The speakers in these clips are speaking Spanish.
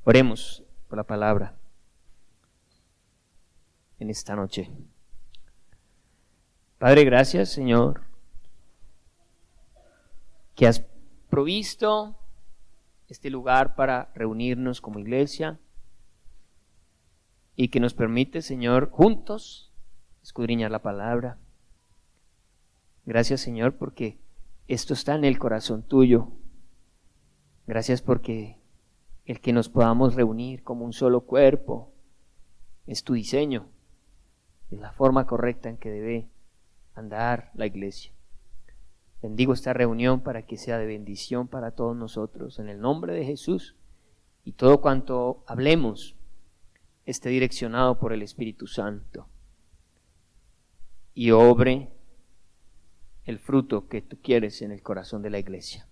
Oremos por la palabra en esta noche. Padre, gracias, Señor, que has provisto este lugar para reunirnos como iglesia y que nos permite, Señor, juntos escudriñar la palabra. Gracias, Señor, porque esto está en el corazón tuyo. Gracias porque el que nos podamos reunir como un solo cuerpo es tu diseño, es la forma correcta en que debe andar la iglesia. Bendigo esta reunión para que sea de bendición para todos nosotros, en el nombre de Jesús, y todo cuanto hablemos esté direccionado por el Espíritu Santo y obre el fruto que tú quieres en el corazón de la iglesia.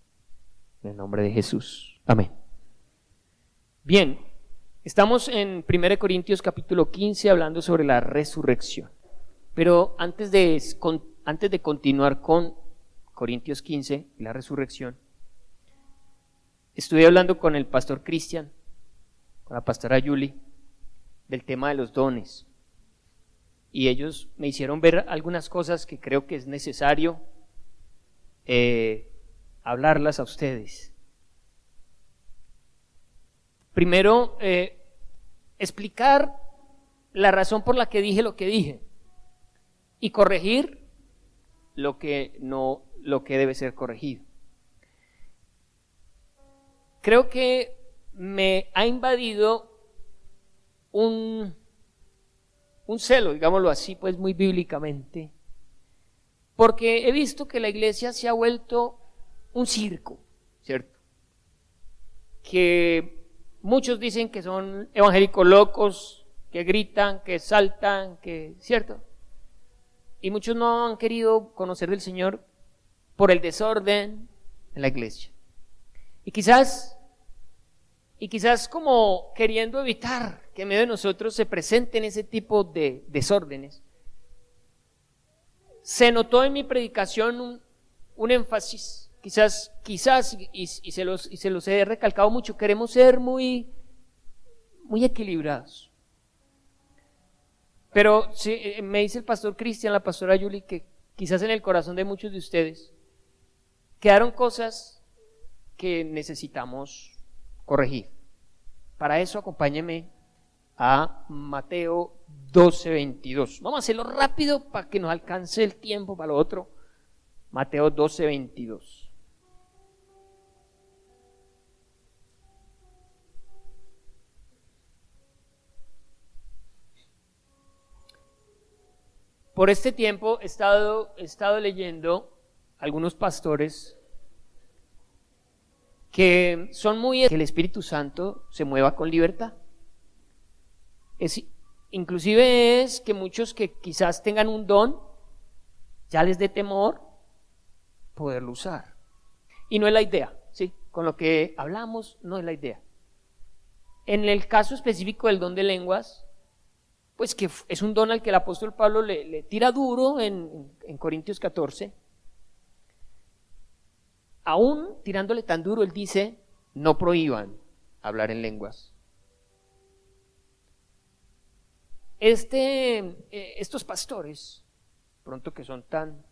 En el nombre de Jesús. Amén. Bien, estamos en 1 Corintios capítulo 15 hablando sobre la resurrección. Pero antes de continuar con Corintios 15 y la resurrección, estuve hablando con el pastor Cristian, con la pastora Yuli, del tema de los dones. Y ellos me hicieron ver algunas cosas que creo que es necesario hablarlas a ustedes. Primero, explicar la razón por la que dije lo que dije y corregir lo que debe ser corregido. Creo que me ha invadido un celo, digámoslo así, pues muy bíblicamente, porque he visto que la iglesia se ha vuelto un circo, ¿cierto? Que muchos dicen que son evangélicos locos, que gritan, que saltan, ¿cierto? Y muchos no han querido conocer del Señor por el desorden en la iglesia. Y quizás como queriendo evitar que en medio de nosotros se presenten ese tipo de desórdenes, se notó en mi predicación un énfasis, quizás, y se los he recalcado mucho, queremos ser muy equilibrados. Pero sí, me dice el pastor Cristian, la pastora Yuli, que quizás en el corazón de muchos de ustedes quedaron cosas que necesitamos corregir. Para eso acompáñenme a Mateo 12:22. Vamos a hacerlo rápido para que nos alcance el tiempo para lo otro. Mateo 12:22. Por este tiempo he estado leyendo algunos pastores que son que el Espíritu Santo se mueva con libertad. Inclusive es que muchos que quizás tengan un don, ya les dé temor poderlo usar. Y no es la idea, ¿sí? Con lo que hablamos no es la idea. En el caso específico del don de lenguas, pues que es un don al que el apóstol Pablo le tira duro en Corintios 14. Aún tirándole tan duro, él dice, no prohíban hablar en lenguas. Estos pastores, pronto que son tan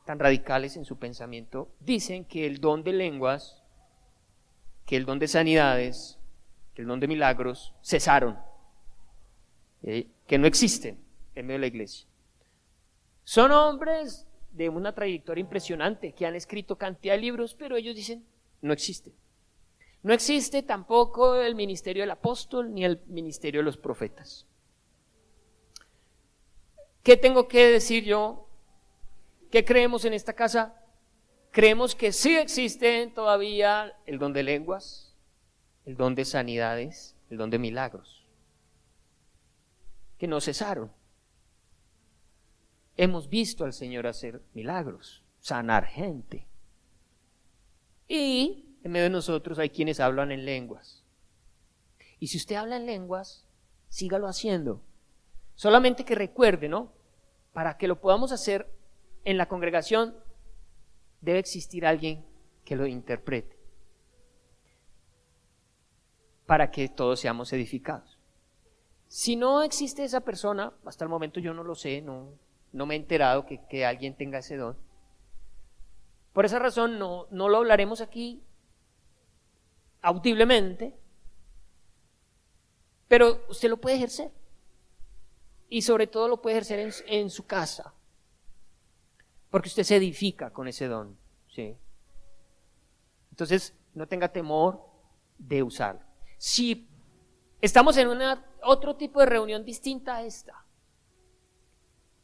radicales en su pensamiento, dicen que el don de lenguas, que el don de sanidades, que el don de milagros cesaron, que no existen en medio de la iglesia. Son hombres de una trayectoria impresionante que han escrito cantidad de libros, pero ellos dicen, no existe. No existe tampoco el ministerio del apóstol ni el ministerio de los profetas. ¿Qué tengo que decir yo? ¿Qué creemos en esta casa? Creemos que sí existen todavía el don de lenguas, el don de sanidades, el don de milagros, que no cesaron. Hemos visto al Señor hacer milagros, sanar gente. Y en medio de nosotros hay quienes hablan en lenguas. Y si usted habla en lenguas, sígalo haciendo. Solamente que recuerde, ¿no? Para que lo podamos hacer en la congregación, debe existir alguien que lo interprete. para que todos seamos edificados. Si no existe esa persona, hasta el momento yo no lo sé, no me he enterado que alguien tenga ese don. Por esa razón no lo hablaremos aquí audiblemente, pero usted lo puede ejercer. Y sobre todo lo puede ejercer en su casa, porque usted se edifica con ese don, ¿sí? Entonces, no tenga temor de usarlo. Si estamos en otro tipo de reunión distinta a esta,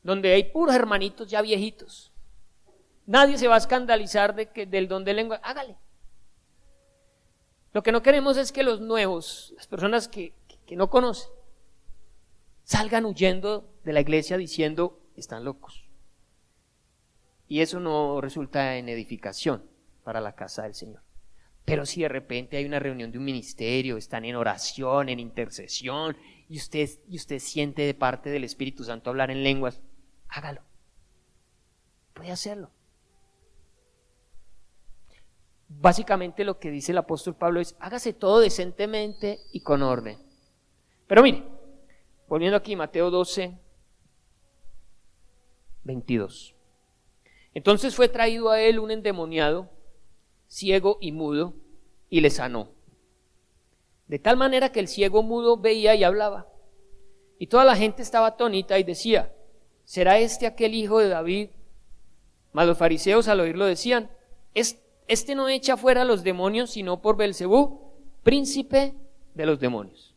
donde hay puros hermanitos ya viejitos, nadie se va a escandalizar del don de lengua, hágale. Lo que no queremos es que los nuevos, las personas que no conocen, salgan huyendo de la iglesia diciendo, están locos. Y eso no resulta en edificación para la casa del Señor. Pero si de repente hay una reunión de un ministerio, están en oración, en intercesión, y usted siente de parte del Espíritu Santo hablar en lenguas, hágalo. Puede hacerlo. Básicamente lo que dice el apóstol Pablo es, hágase todo decentemente y con orden. Pero mire, volviendo aquí, Mateo 12, 22. Entonces fue traído a él un endemoniado, ciego y mudo, y le sanó. De tal manera que el ciego mudo veía y hablaba. Y toda la gente estaba atónita y decía, ¿será este aquel hijo de David? Mas los fariseos al oírlo decían, este no echa fuera a los demonios, sino por Belcebú, príncipe de los demonios.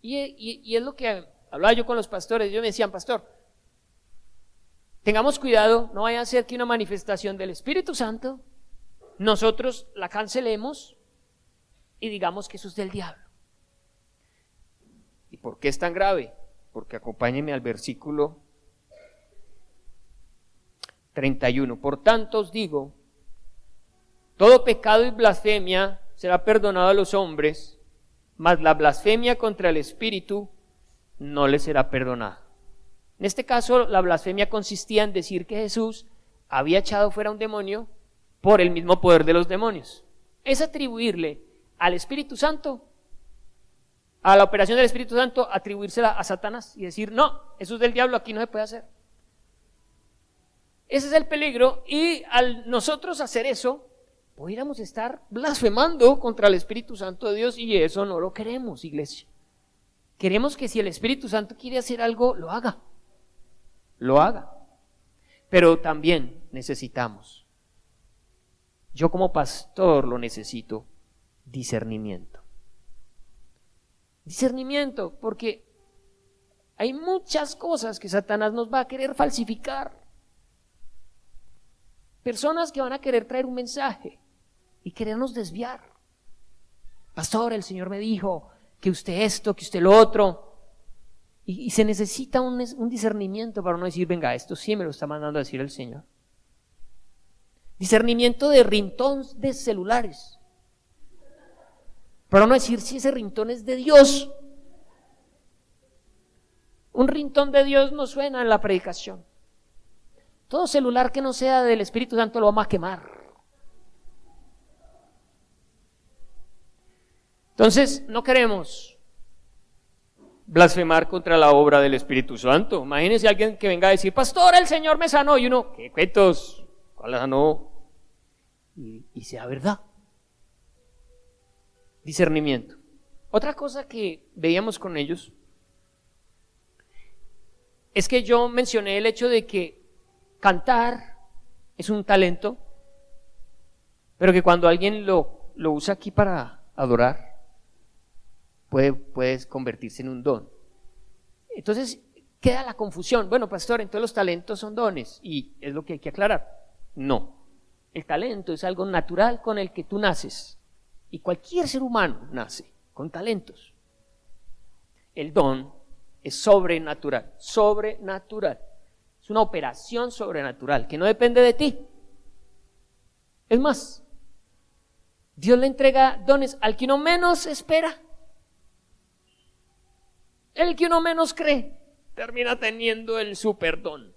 Y es lo que hablaba yo con los pastores. Ellos me decían, pastor, tengamos cuidado, no vaya a ser que una manifestación del Espíritu Santo nosotros la cancelemos y digamos que eso es del diablo. ¿Y por qué es tan grave? Porque acompáñenme al versículo 31. Por tanto os digo, todo pecado y blasfemia será perdonado a los hombres, mas la blasfemia contra el Espíritu no le será perdonada. En este caso, la blasfemia consistía en decir que Jesús había echado fuera un demonio por el mismo poder de los demonios. Es atribuirle al Espíritu Santo, a la operación del Espíritu Santo, atribuírsela a Satanás y decir, no, eso es del diablo, aquí no se puede hacer. Ese es el peligro, y al nosotros hacer eso, pudiéramos estar blasfemando contra el Espíritu Santo de Dios, y eso no lo queremos, iglesia. Queremos que si el Espíritu Santo quiere hacer algo, lo haga. Lo haga. Pero también necesitamos, yo como pastor lo necesito, discernimiento. Discernimiento, porque hay muchas cosas que Satanás nos va a querer falsificar. Personas que van a querer traer un mensaje y querernos desviar. Pastor, el Señor me dijo que usted esto, que usted lo otro. Y se necesita un discernimiento para no decir, venga, esto sí me lo está mandando a decir el Señor. Discernimiento de ringtones de celulares. Para no decir si ese ringtone es de Dios. Un ringtone de Dios no suena en la predicación. Todo celular que no sea del Espíritu Santo lo vamos a quemar. Entonces, no queremos blasfemar contra la obra del Espíritu Santo. Imagínense alguien que venga a decir, pastor, el Señor me sanó. Y uno, ¿qué cuentos? ¿Cuál sanó? Y sea verdad. Discernimiento. Otra cosa que veíamos con ellos es que yo mencioné el hecho de que cantar es un talento, pero que cuando alguien lo usa aquí para adorar, puede convertirse en un don. Entonces queda la confusión. Bueno, pastor, entonces los talentos son dones, y es lo que hay que aclarar. No, el talento es algo natural con el que tú naces, y cualquier ser humano nace con talentos. El don es sobrenatural, es una operación sobrenatural que no depende de ti. Es más, Dios le entrega dones al que uno menos espera. El que uno menos cree termina teniendo el superdón.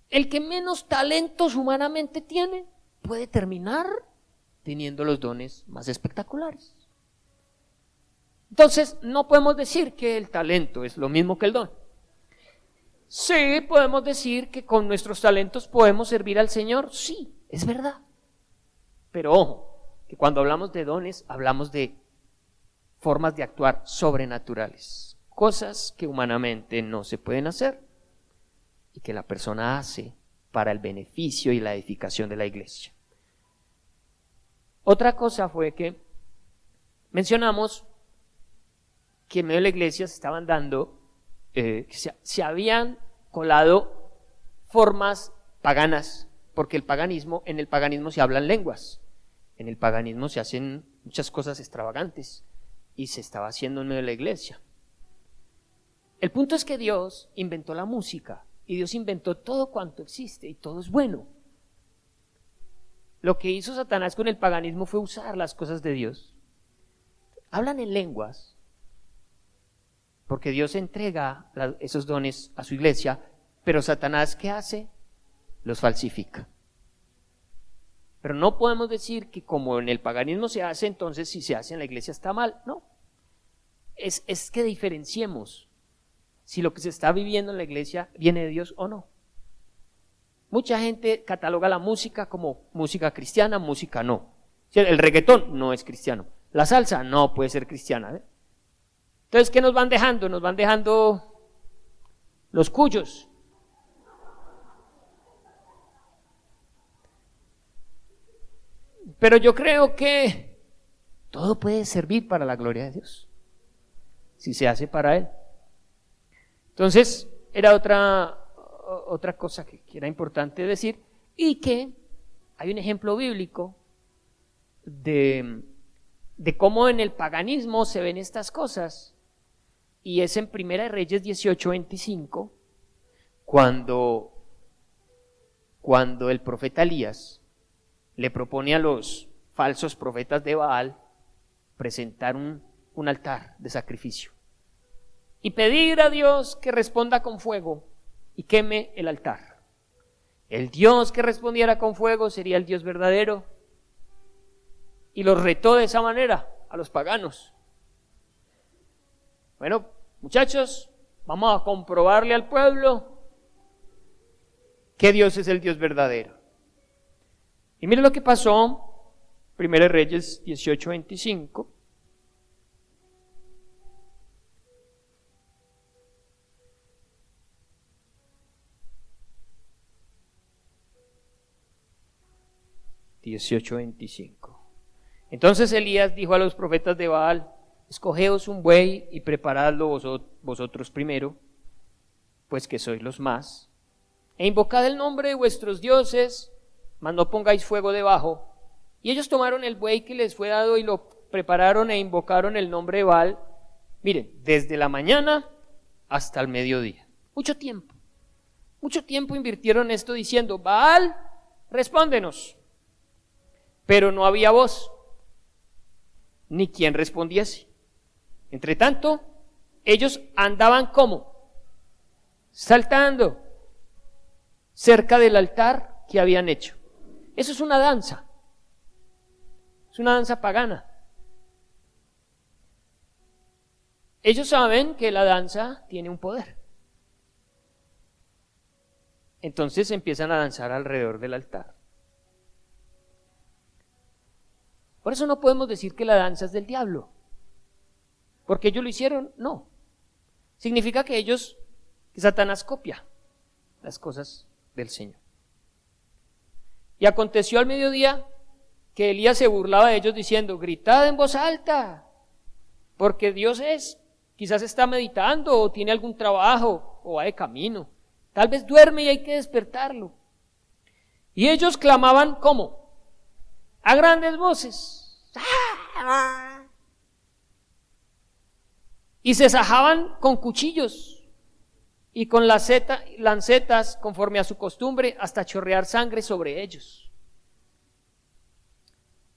El que menos talentos humanamente tiene puede terminar teniendo los dones más espectaculares. Entonces, no podemos decir que el talento es lo mismo que el don. Sí, podemos decir que con nuestros talentos podemos servir al Señor, sí, es verdad. Pero ojo, que cuando hablamos de dones, hablamos de formas de actuar sobrenaturales, cosas que humanamente no se pueden hacer y que la persona hace para el beneficio y la edificación de la iglesia. Otra cosa fue que mencionamos que en medio de la iglesia se estaban dando, se habían colado formas paganas, porque en el paganismo se hablan lenguas, en el paganismo se hacen muchas cosas extravagantes y se estaba haciendo en medio de la iglesia. El punto es que Dios inventó la música y Dios inventó todo cuanto existe y todo es bueno. Lo que hizo Satanás con el paganismo fue usar las cosas de Dios. Hablan en lenguas, porque Dios entrega esos dones a su iglesia, pero Satanás, ¿qué hace? Los falsifica. Pero no podemos decir que como en el paganismo se hace, entonces si se hace en la iglesia está mal. No. Es que diferenciemos si lo que se está viviendo en la iglesia viene de Dios o no. Mucha gente cataloga la música como música cristiana, música no. El reggaetón no es cristiano. La salsa no puede ser cristiana, ¿eh? Entonces, ¿qué nos van dejando? Nos van dejando los cuyos. Pero yo creo que todo puede servir para la gloria de Dios, si se hace para Él. Entonces, era otra cosa que era importante decir, y que hay un ejemplo bíblico de cómo en el paganismo se ven estas cosas, y es en 1 Reyes 18:25, cuando el profeta Elías le propone a los falsos profetas de Baal presentar un altar de sacrificio y pedir a Dios que responda con fuego y queme el altar. El Dios que respondiera con fuego sería el Dios verdadero, y los retó de esa manera a los paganos. Bueno, muchachos, vamos a comprobarle al pueblo que Dios es el Dios verdadero. Y miren lo que pasó, 1 Reyes 18:25. Entonces Elías dijo a los profetas de Baal: escogeos un buey y preparadlo vosotros primero, pues que sois los más, e invocad el nombre de vuestros dioses, mas no pongáis fuego debajo. Y ellos tomaron el buey que les fue dado y lo prepararon e invocaron el nombre de Baal. Miren, desde la mañana hasta el mediodía. Mucho tiempo invirtieron esto diciendo: Baal, respóndenos. Pero no había voz, ni quien respondiese. Entre tanto, ellos andaban ¿cómo? Saltando cerca del altar que habían hecho. Eso es una danza. Es una danza pagana. Ellos saben que la danza tiene un poder. Entonces empiezan a danzar alrededor del altar. Por eso no podemos decir que la danza es del diablo, porque ellos lo hicieron, no. Significa que Satanás copia las cosas del Señor. Y aconteció al mediodía que Elías se burlaba de ellos diciendo: gritad en voz alta, porque Dios quizás está meditando o tiene algún trabajo o va de camino. Tal vez duerme y hay que despertarlo. Y ellos clamaban ¿cómo? A grandes voces. Y se sajaban con cuchillos y con lancetas conforme a su costumbre, hasta chorrear sangre sobre ellos.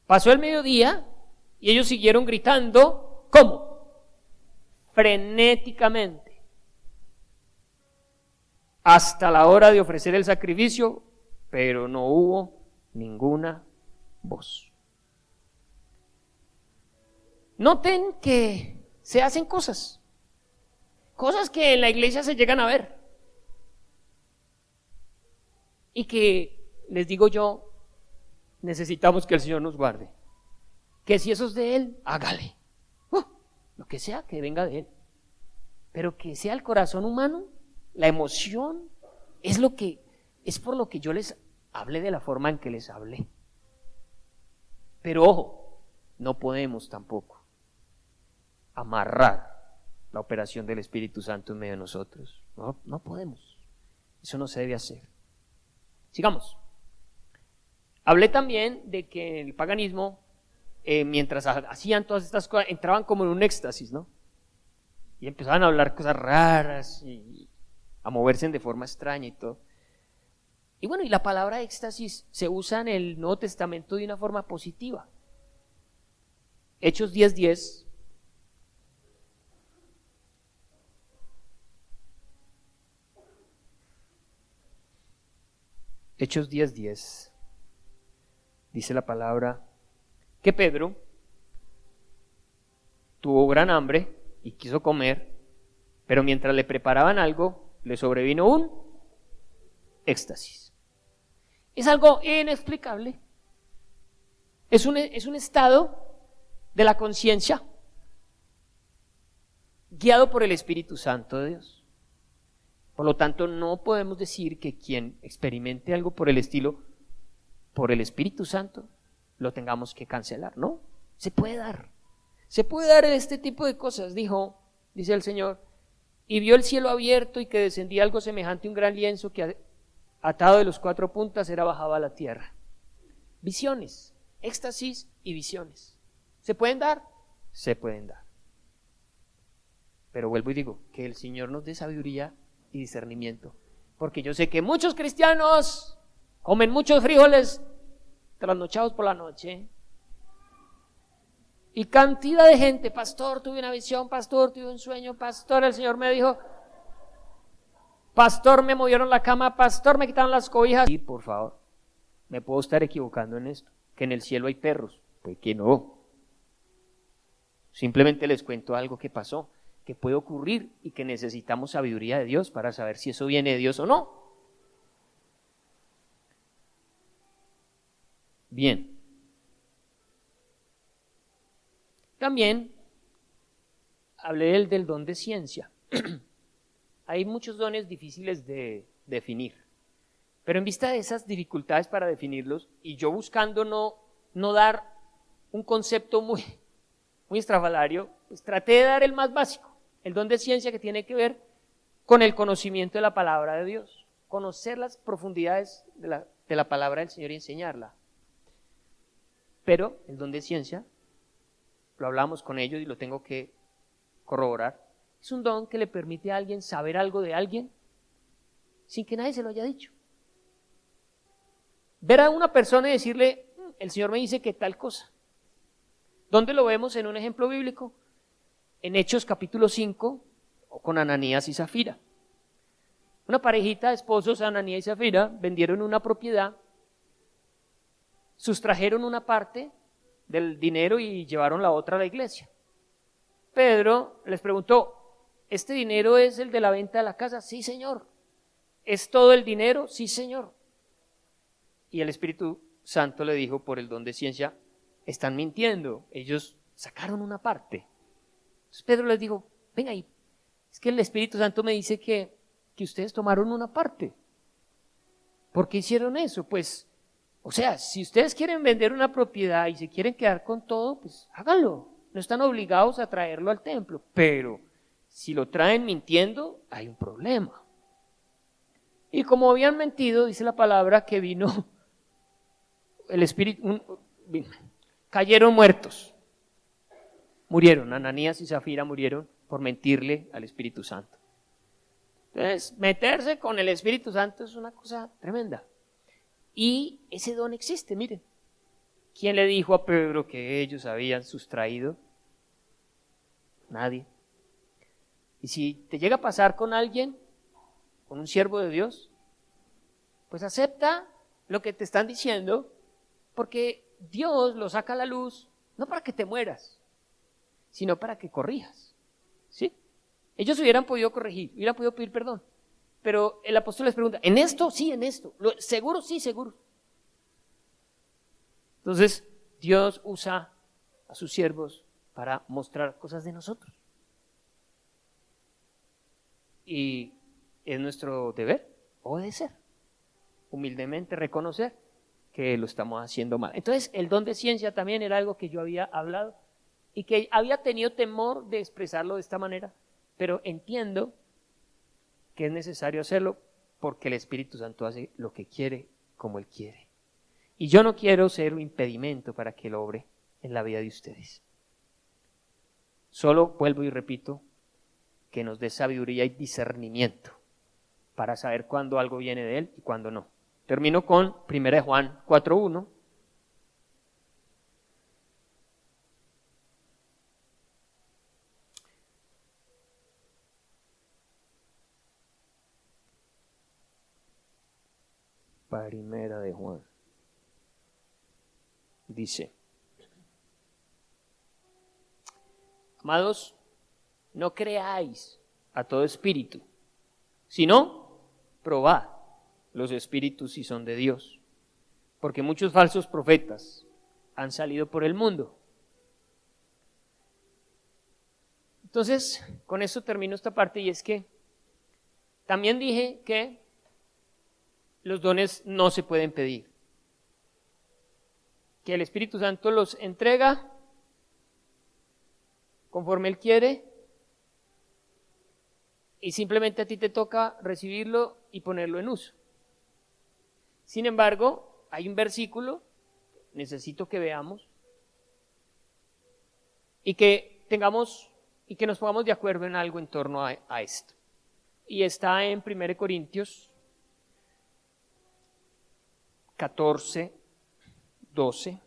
Pasó el mediodía y ellos siguieron gritando ¿cómo? Frenéticamente, hasta la hora de ofrecer el sacrificio, pero no hubo ninguna voz. Noten que se hacen cosas que en la iglesia se llegan a ver y que, les digo yo, necesitamos que el Señor nos guarde. Que si eso es de Él, hágale. Lo que sea, que venga de Él. Pero que sea el corazón humano, la emoción, es por lo que yo les hablé de la forma en que les hablé. Pero ojo, no podemos tampoco amarrar la operación del Espíritu Santo en medio de nosotros. No podemos. Eso no se debe hacer. Sigamos. Hablé también de que en el paganismo, mientras hacían todas estas cosas, entraban como en un éxtasis, ¿no? Y empezaban a hablar cosas raras y a moverse de forma extraña y todo. Y bueno, y la palabra éxtasis se usa en el Nuevo Testamento de una forma positiva. Hechos 10:10. Hechos 10:10. Dice la palabra que Pedro tuvo gran hambre y quiso comer, pero mientras le preparaban algo, le sobrevino un éxtasis. Es algo inexplicable. Es un estado de la conciencia guiado por el Espíritu Santo de Dios. Por lo tanto, no podemos decir que quien experimente algo por el estilo, por el Espíritu Santo, lo tengamos que cancelar, ¿no? Se puede dar este tipo de cosas, dice el Señor, y vio el cielo abierto y que descendía algo semejante a un gran lienzo que atado de los 4 puntas era bajado a la tierra. Visiones, éxtasis y visiones. ¿Se pueden dar? Se pueden dar. Pero vuelvo y digo, que el Señor nos dé sabiduría y discernimiento, porque yo sé que muchos cristianos comen muchos frijoles trasnochados por la noche, y cantidad de gente, pastor, tuve una visión, pastor, tuve un sueño, pastor, el Señor me dijo, pastor, me movieron la cama, pastor, me quitaron las cobijas. Sí, por favor, me puedo estar equivocando en esto, que en el cielo hay perros, pues que no. Simplemente les cuento algo que pasó, que puede ocurrir y que necesitamos sabiduría de Dios para saber si eso viene de Dios o no. Bien. También hablé del don de ciencia. Hay muchos dones difíciles de definir, pero en vista de esas dificultades para definirlos, y yo buscando no dar un concepto muy estrafalario, pues traté de dar el más básico, el don de ciencia, que tiene que ver con el conocimiento de la palabra de Dios, conocer las profundidades de la palabra del Señor y enseñarla. Pero el don de ciencia, lo hablamos con ellos y lo tengo que corroborar, es un don que le permite a alguien saber algo de alguien sin que nadie se lo haya dicho. Ver a una persona y decirle, el Señor me dice que tal cosa. ¿Dónde lo vemos en un ejemplo bíblico? En Hechos capítulo 5, con Ananías y Zafira. Una parejita de esposos, Ananías y Zafira, vendieron una propiedad, sustrajeron una parte del dinero y llevaron la otra a la iglesia. Pedro les preguntó, ¿este dinero es el de la venta de la casa? Sí, Señor. ¿Es todo el dinero? Sí, Señor. Y el Espíritu Santo le dijo por el don de ciencia, están mintiendo, ellos sacaron una parte. Entonces Pedro les dijo, venga, es que el Espíritu Santo me dice que ustedes tomaron una parte. ¿Por qué hicieron eso? Pues, o sea, si ustedes quieren vender una propiedad y se quieren quedar con todo, pues háganlo. No están obligados a traerlo al templo, pero si lo traen mintiendo, hay un problema. Y como habían mentido, dice la palabra que vino el Espíritu, cayeron muertos. Murieron, Ananías y Zafira murieron por mentirle al Espíritu Santo. Entonces, meterse con el Espíritu Santo es una cosa tremenda. Y ese don existe, miren. ¿Quién le dijo a Pedro que ellos habían sustraído? Nadie. Y si te llega a pasar con alguien, con un siervo de Dios, pues acepta lo que te están diciendo, porque Dios lo saca a la luz, no para que te mueras, sino para que corrijas. ¿Sí? Ellos hubieran podido corregir, hubieran podido pedir perdón. Pero el apóstol les pregunta, ¿en esto? Sí, en esto. ¿Seguro? Sí, seguro. Entonces, Dios usa a sus siervos para mostrar cosas de nosotros. Y es nuestro deber obedecer, humildemente reconocer que lo estamos haciendo mal. Entonces, el don de ciencia también era algo que yo había hablado y que había tenido temor de expresarlo de esta manera, pero entiendo que es necesario hacerlo porque el Espíritu Santo hace lo que quiere, como Él quiere. Y yo no quiero ser un impedimento para que Él obre en la vida de ustedes. Solo vuelvo y repito, que nos dé sabiduría y discernimiento para saber cuándo algo viene de Él y cuándo no. Termino con 1 Juan 4:1. Primera de Juan. Dice: amados, no creáis a todo espíritu, sino probad los espíritus si son de Dios, porque muchos falsos profetas han salido por el mundo. Entonces, con esto termino esta parte, y es que también dije que los dones no se pueden pedir, que el Espíritu Santo los entrega conforme Él quiere, y simplemente a ti te toca recibirlo y ponerlo en uso. Sin embargo, hay un versículo, necesito que veamos, y que tengamos, y que nos pongamos de acuerdo en algo en torno a esto. Y está en 1 Corintios 14:12.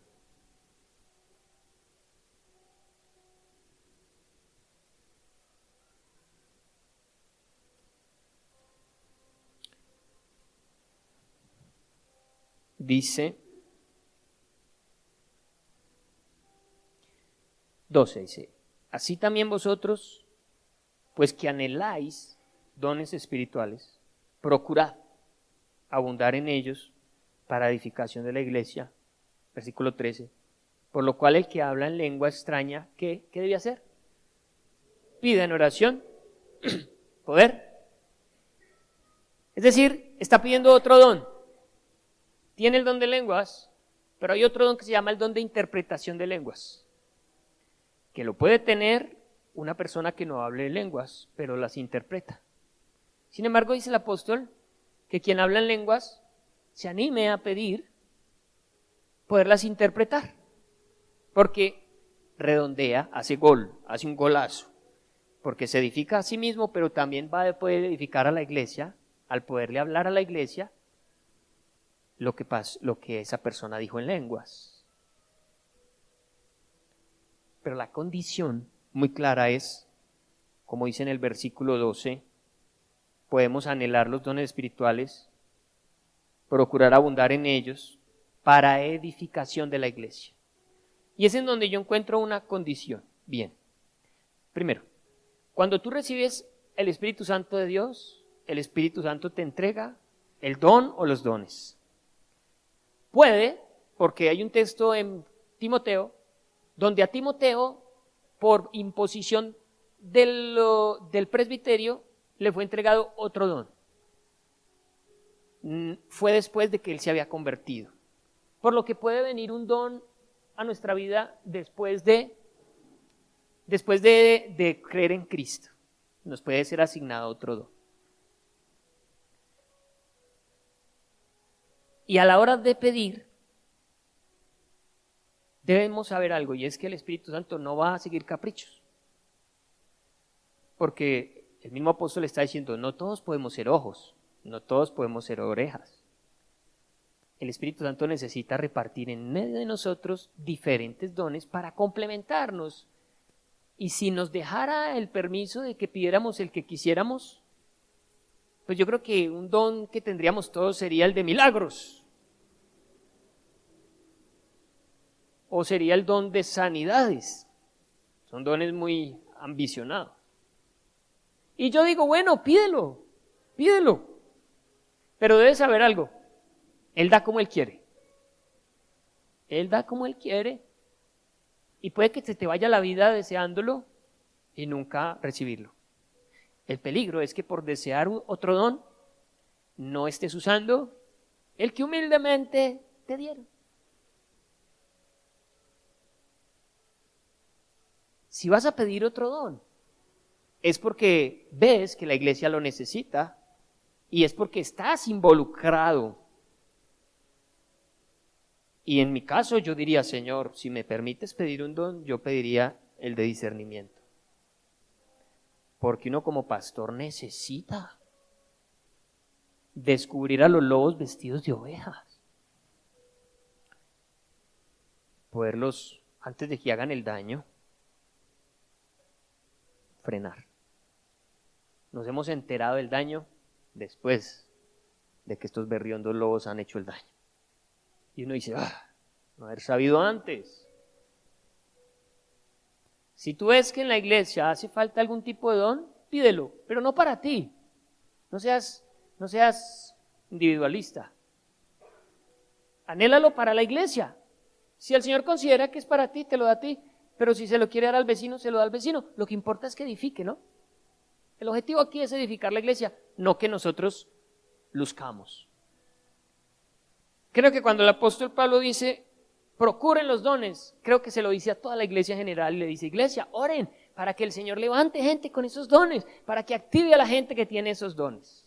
Dice 12, dice: así también vosotros, pues que anheláis dones espirituales, procurad abundar en ellos para edificación de la iglesia. Versículo 13. Por lo cual el que habla en lengua extraña, ¿qué debe hacer? Pida en oración poder. Es decir, está pidiendo otro don. Tiene el don de lenguas, pero hay otro don que se llama el don de interpretación de lenguas, que lo puede tener una persona que no hable lenguas, pero las interpreta. Sin embargo, dice el apóstol que quien habla en lenguas se anime a pedir poderlas interpretar, porque redondea, hace gol, hace un golazo, porque se edifica a sí mismo, pero también va a poder edificar a la iglesia, al poderle hablar a la iglesia lo que esa persona dijo en lenguas. Pero la condición muy clara es, como dice en el versículo 12, podemos anhelar los dones espirituales, procurar abundar en ellos para edificación de la iglesia. Y es en donde yo encuentro una condición. Bien, primero, cuando tú recibes el Espíritu Santo de Dios, el Espíritu Santo te entrega el don o los dones. Puede, porque hay un texto en Timoteo, donde a Timoteo, por imposición del presbiterio, le fue entregado otro don. Fue después de que él se había convertido. Por lo que puede venir un don a nuestra vida después de creer en Cristo. Nos puede ser asignado otro don. Y a la hora de pedir, debemos saber algo, y es que el Espíritu Santo no va a seguir caprichos. Porque el mismo apóstol está diciendo, no todos podemos ser ojos, no todos podemos ser orejas. El Espíritu Santo necesita repartir en medio de nosotros diferentes dones para complementarnos. Y si nos dejara el permiso de que pidiéramos el que quisiéramos, pues yo creo que un don que tendríamos todos sería el de milagros. O sería el don de sanidades. Son dones muy ambicionados. Y yo digo, bueno, pídelo. Pero debes saber algo. Él da como Él quiere. Él da como Él quiere. Y puede que se te vaya la vida deseándolo y nunca recibirlo. El peligro es que por desear otro don, no estés usando el que humildemente te dieron. Si vas a pedir otro don, es porque ves que la iglesia lo necesita y es porque estás involucrado. Y en mi caso yo diría, Señor, si me permites pedir un don, yo pediría el de discernimiento. Porque uno como pastor necesita descubrir a los lobos vestidos de ovejas. Poderlos, antes de que hagan el daño, frenar. Nos hemos enterado del daño después de que estos berriondos lobos han hecho el daño. Y uno dice, no haber sabido antes. Si tú ves que en la iglesia hace falta algún tipo de don, pídelo, pero no para ti. No seas individualista. Anhélalo para la iglesia. Si el Señor considera que es para ti, te lo da a ti. Pero si se lo quiere dar al vecino, se lo da al vecino. Lo que importa es que edifique, ¿no? El objetivo aquí es edificar la iglesia, no que nosotros luzcamos. Creo que cuando el apóstol Pablo dice, procuren los dones, creo que se lo dice a toda la iglesia en general y le dice, iglesia, oren para que el Señor levante gente con esos dones, para que active a la gente que tiene esos dones.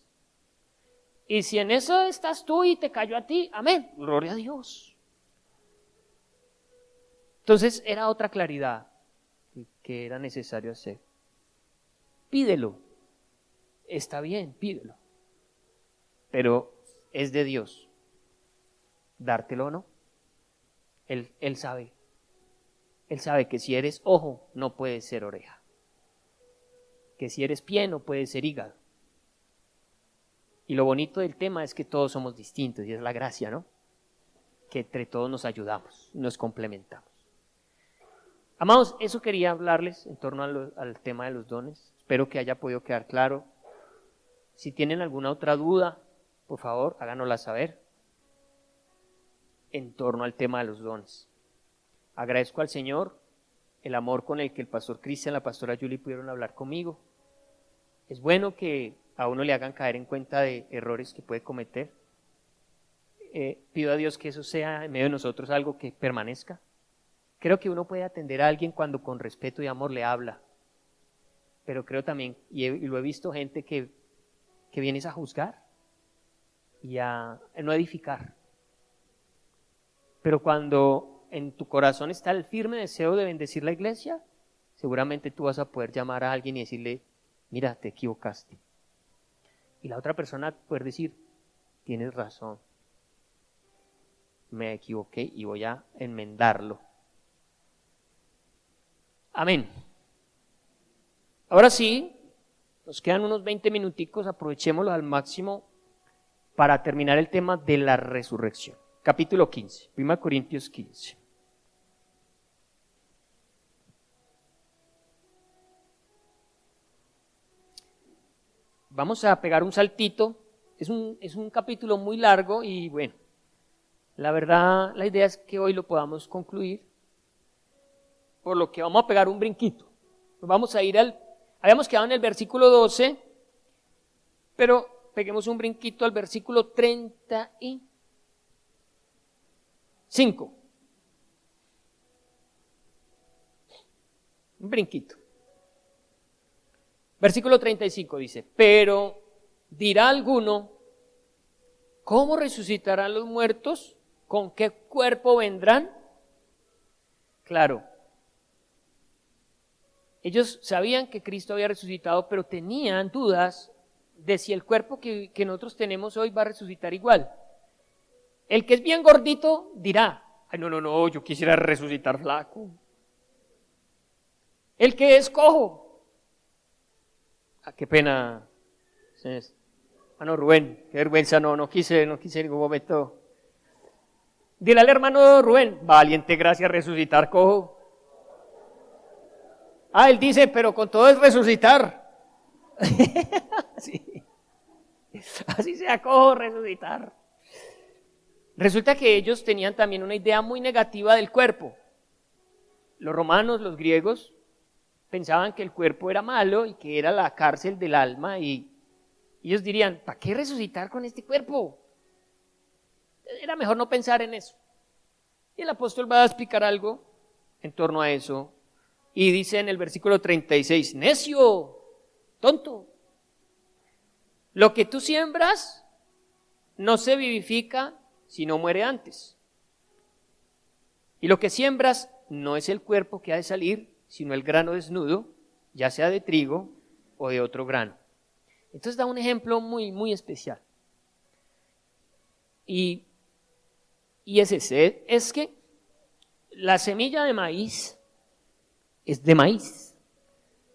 Y si en eso estás tú y te cayó a ti, amén, gloria a Dios. Entonces era otra claridad que era necesario hacer. Pídelo, está bien, pídelo, pero es de Dios, dártelo o no. Él sabe que si eres ojo no puedes ser oreja, que si eres pie no puedes ser hígado. Y lo bonito del tema es que todos somos distintos y es la gracia, ¿no? Que entre todos nos ayudamos, nos complementamos. Amados, eso quería hablarles en torno al tema de los dones. Espero que haya podido quedar claro. Si tienen alguna otra duda, por favor, háganosla saber en torno al tema de los dones. Agradezco al Señor el amor con el que el pastor Cristian y la pastora Julie pudieron hablar conmigo. Es bueno que a uno le hagan caer en cuenta de errores que puede cometer. Pido a Dios que eso sea en medio de nosotros algo que permanezca. Creo que uno puede atender a alguien cuando con respeto y amor le habla, pero creo también, y lo he visto gente que vienes a juzgar y a no edificar. Pero cuando en tu corazón está el firme deseo de bendecir la iglesia, seguramente tú vas a poder llamar a alguien y decirle, mira, te equivocaste. Y la otra persona poder decir, tienes razón, me equivoqué y voy a enmendarlo. Amén. Ahora sí, nos quedan unos 20 minuticos, aprovechémoslos al máximo para terminar el tema de la resurrección. Capítulo 15, 1 Corintios 15. Vamos a pegar un saltito, es un capítulo muy largo y bueno, la verdad, la idea es que hoy lo podamos concluir, por lo que vamos a pegar un brinquito. Nos vamos a ir habíamos quedado en el versículo 12, pero peguemos un brinquito al versículo 35. Un brinquito. Versículo 35 dice, pero dirá alguno, ¿cómo resucitarán los muertos? ¿Con qué cuerpo vendrán? Claro, ellos sabían que Cristo había resucitado, pero tenían dudas de si el cuerpo que nosotros tenemos hoy va a resucitar igual. El que es bien gordito dirá, ay, no, yo quisiera resucitar flaco. El que es cojo, qué pena, hermano Rubén, qué vergüenza, no quise en ningún momento. Dile al hermano Rubén, valiente gracia resucitar cojo. Él dice, pero con todo es resucitar. Sí. Así sea como resucitar. Resulta que ellos tenían también una idea muy negativa del cuerpo. Los romanos, los griegos, pensaban que el cuerpo era malo y que era la cárcel del alma, y ellos dirían, ¿para qué resucitar con este cuerpo? Era mejor no pensar en eso. Y el apóstol va a explicar algo en torno a eso, y dice en el versículo 36, necio, tonto, lo que tú siembras no se vivifica si no muere antes. Y lo que siembras no es el cuerpo que ha de salir, sino el grano desnudo, ya sea de trigo o de otro grano. Entonces da un ejemplo muy, muy especial. Y es ese, es que la semilla de maíz es de maíz.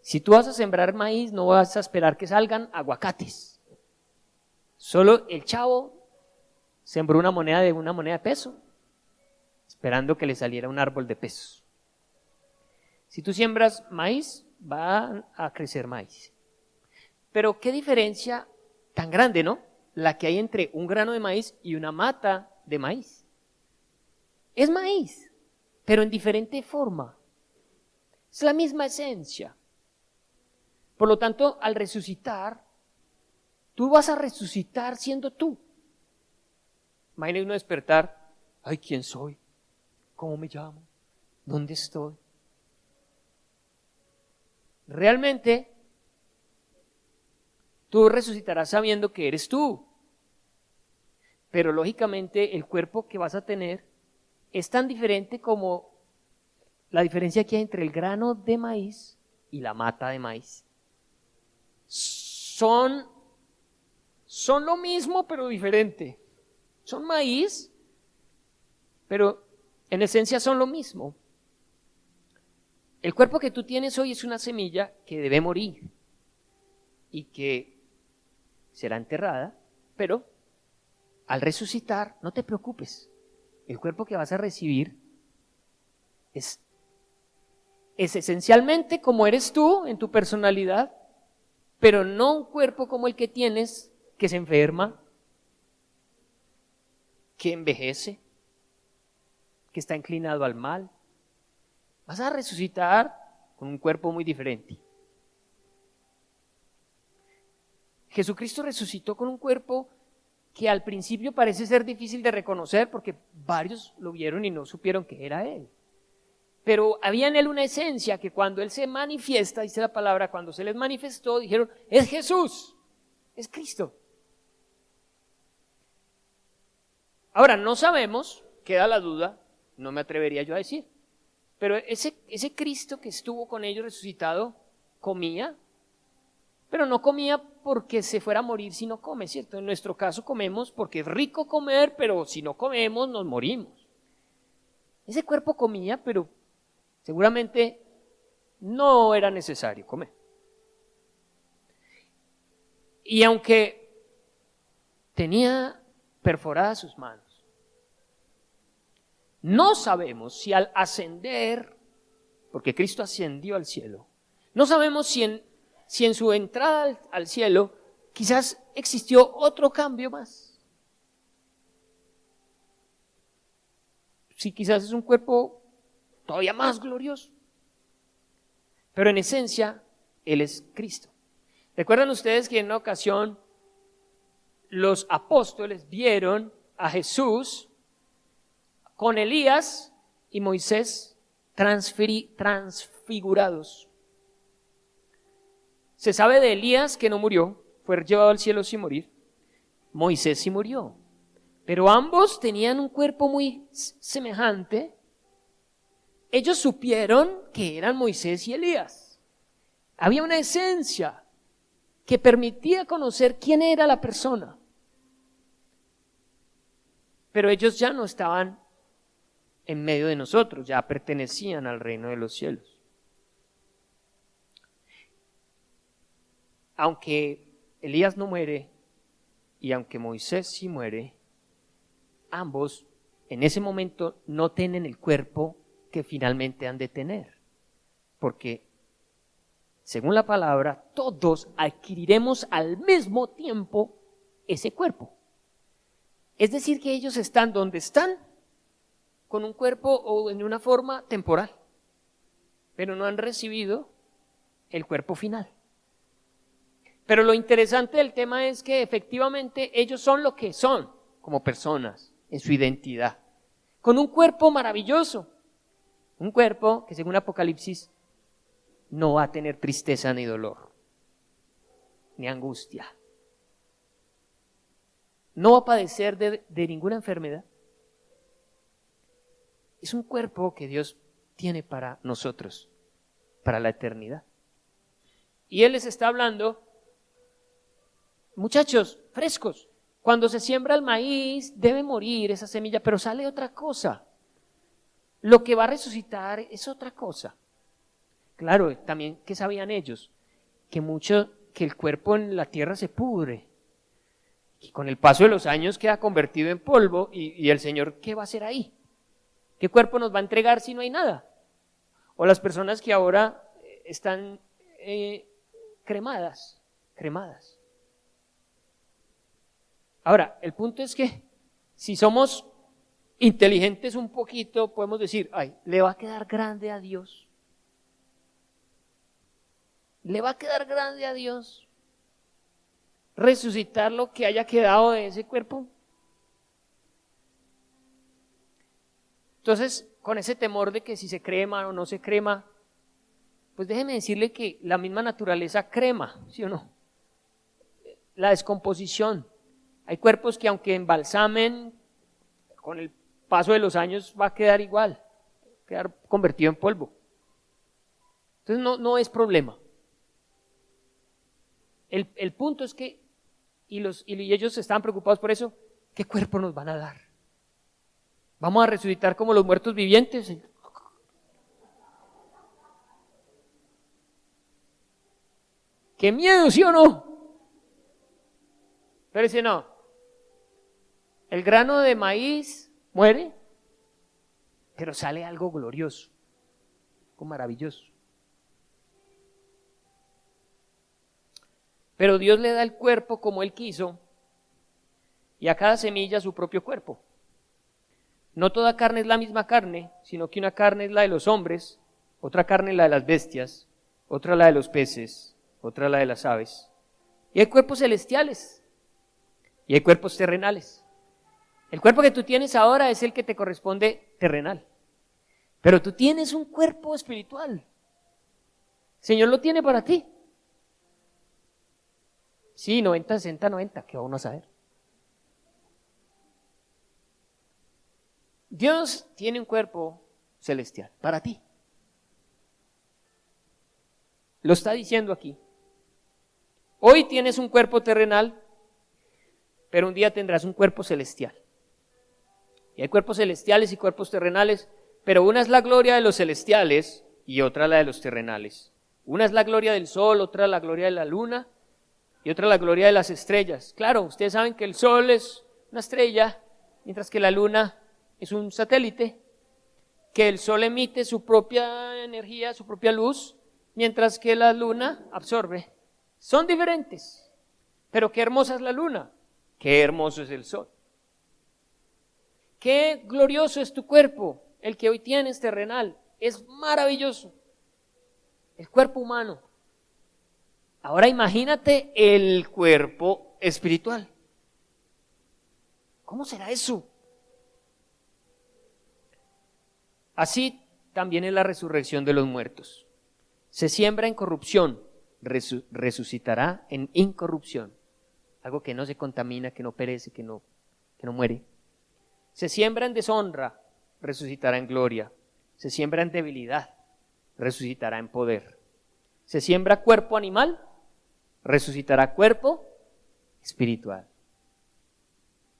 Si tú vas a sembrar maíz, no vas a esperar que salgan aguacates. Solo el chavo sembró una moneda de peso, esperando que le saliera un árbol de pesos. Si tú siembras maíz, va a crecer maíz. Pero qué diferencia tan grande, ¿no? La que hay entre un grano de maíz y una mata de maíz. Es maíz, pero en diferente forma. Es la misma esencia. Por lo tanto, al resucitar, tú vas a resucitar siendo tú. Imagínate uno despertar, ay, ¿quién soy? ¿Cómo me llamo? ¿Dónde estoy? Realmente, tú resucitarás sabiendo que eres tú. Pero lógicamente el cuerpo que vas a tener es tan diferente como la diferencia que hay entre el grano de maíz y la mata de maíz. Son lo mismo pero diferente. Son maíz, pero en esencia son lo mismo. El cuerpo que tú tienes hoy es una semilla que debe morir y que será enterrada, pero al resucitar, no te preocupes. El cuerpo que vas a recibir es esencialmente como eres tú en tu personalidad, pero no un cuerpo como el que tienes, que se enferma, que envejece, que está inclinado al mal. Vas a resucitar con un cuerpo muy diferente. Jesucristo resucitó con un cuerpo que al principio parece ser difícil de reconocer porque varios lo vieron y no supieron que era Él. Pero había en Él una esencia que cuando Él se manifiesta, dice la palabra, cuando se les manifestó, dijeron, es Jesús, es Cristo. Ahora, no sabemos, queda la duda, no me atrevería yo a decir, pero ese Cristo que estuvo con ellos resucitado, comía, pero no comía porque se fuera a morir si no come, ¿cierto? En nuestro caso comemos porque es rico comer, pero si no comemos nos morimos. Ese cuerpo comía, pero seguramente no era necesario comer. Y aunque tenía perforadas sus manos, no sabemos si al ascender, porque Cristo ascendió al cielo, no sabemos si en su entrada al cielo quizás existió otro cambio más. Si quizás es un cuerpo todavía más glorioso. Pero en esencia, Él es Cristo. ¿Recuerdan ustedes que en una ocasión los apóstoles vieron a Jesús con Elías y Moisés transfigurados? Se sabe de Elías que no murió, fue llevado al cielo sin morir. Moisés sí murió, pero ambos tenían un cuerpo muy semejante. Ellos supieron que eran Moisés y Elías. Había una esencia que permitía conocer quién era la persona. Pero ellos ya no estaban en medio de nosotros, ya pertenecían al reino de los cielos. Aunque Elías no muere y aunque Moisés sí muere, ambos en ese momento no tienen el cuerpo que finalmente han de tener, porque según la palabra, todos adquiriremos al mismo tiempo ese cuerpo. Es decir, que ellos están donde están, con un cuerpo o en una forma temporal, pero no han recibido el cuerpo final. Pero lo interesante del tema es que efectivamente ellos son lo que son como personas, en su identidad, con un cuerpo maravilloso, un cuerpo que según Apocalipsis no va a tener tristeza ni dolor, ni angustia. No va a padecer de ninguna enfermedad. Es un cuerpo que Dios tiene para nosotros, para la eternidad. Y Él les está hablando, muchachos, frescos, cuando se siembra el maíz debe morir esa semilla, pero sale otra cosa. Lo que va a resucitar es otra cosa. Claro, también, ¿qué sabían ellos? Que el cuerpo en la tierra se pudre, y con el paso de los años queda convertido en polvo, y el Señor, ¿qué va a hacer ahí? ¿Qué cuerpo nos va a entregar si no hay nada? O las personas que ahora están cremadas. Ahora, el punto es que si somos inteligentes un poquito, podemos decir, ay, le va a quedar grande a Dios. Le va a quedar grande a Dios resucitar lo que haya quedado de ese cuerpo. Entonces, con ese temor de que si se crema o no se crema, pues déjeme decirle que la misma naturaleza crema, ¿sí o no? La descomposición. Hay cuerpos que aunque embalsamen, con el paso de los años va a quedar igual, va a quedar convertido en polvo. Entonces no es problema. El punto es que, y ellos estaban preocupados por eso, ¿qué cuerpo nos van a dar? ¿Vamos a resucitar como los muertos vivientes? ¡Qué miedo, sí o no! Pero dice, no, el grano de maíz muere, pero sale algo glorioso, algo maravilloso. Pero Dios le da el cuerpo como Él quiso, y a cada semilla su propio cuerpo. No toda carne es la misma carne, sino que una carne es la de los hombres, otra carne es la de las bestias, otra la de los peces, otra la de las aves. Y hay cuerpos celestiales y hay cuerpos terrenales. El cuerpo que tú tienes ahora es el que te corresponde terrenal, pero tú tienes un cuerpo espiritual. El Señor lo tiene para ti. Sí, 90, 60, 90, ¿qué vamos a saber? Dios tiene un cuerpo celestial para ti. Lo está diciendo aquí. Hoy tienes un cuerpo terrenal, pero un día tendrás un cuerpo celestial. Y hay cuerpos celestiales y cuerpos terrenales, pero una es la gloria de los celestiales y otra la de los terrenales. Una es la gloria del sol, otra la gloria de la luna y otra la gloria de las estrellas. Claro, ustedes saben que el sol es una estrella, mientras que la luna es un satélite, que el sol emite su propia energía, su propia luz, mientras que la luna absorbe. Son diferentes, pero qué hermosa es la luna, qué hermoso es el sol. Qué glorioso es tu cuerpo, el que hoy tienes terrenal, es maravilloso, el cuerpo humano. Ahora imagínate el cuerpo espiritual. ¿Cómo será eso? Así también es la resurrección de los muertos. Se siembra en corrupción, resucitará en incorrupción. Algo que no se contamina, que no perece, que no muere. Se siembra en deshonra, resucitará en gloria. Se siembra en debilidad, resucitará en poder. Se siembra cuerpo animal, resucitará cuerpo espiritual.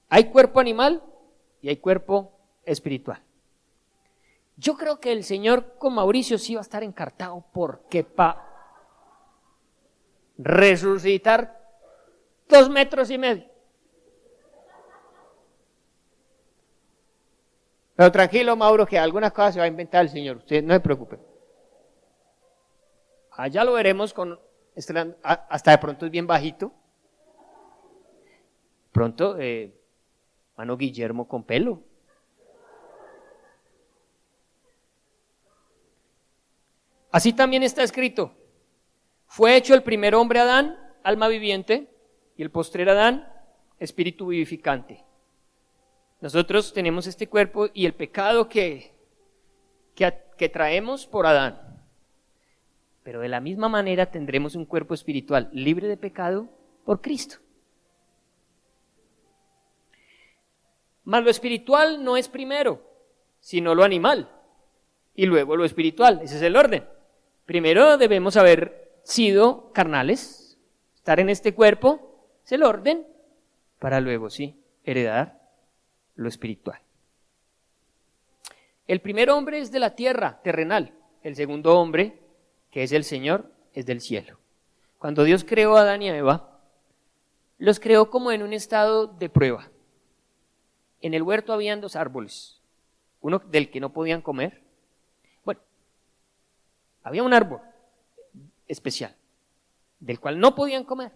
Hay cuerpo animal y hay cuerpo espiritual. Yo creo que el Señor con Mauricio sí va a estar encartado, porque para resucitar 2,5 metros. Pero tranquilo, Mauro, que algunas cosas se va a inventar el Señor, usted no se preocupe. Allá lo veremos hasta de pronto es bien bajito. Pronto, hermano Guillermo con pelo. Así también está escrito: fue hecho el primer hombre Adán, alma viviente, y el postrer Adán, espíritu vivificante. Nosotros tenemos este cuerpo y el pecado que traemos por Adán. Pero de la misma manera tendremos un cuerpo espiritual libre de pecado por Cristo. Mas lo espiritual no es primero, sino lo animal, y luego lo espiritual. Ese es el orden. Primero debemos haber sido carnales, estar en este cuerpo, es el orden, para luego sí, heredar lo espiritual. El primer hombre es de la tierra, terrenal. El segundo hombre, que es el Señor, es del cielo. Cuando Dios creó a Adán y a Eva, los creó como en un estado de prueba. En el huerto habían 2 árboles, uno del que no podían comer. Bueno, había un árbol especial, del cual no podían comer.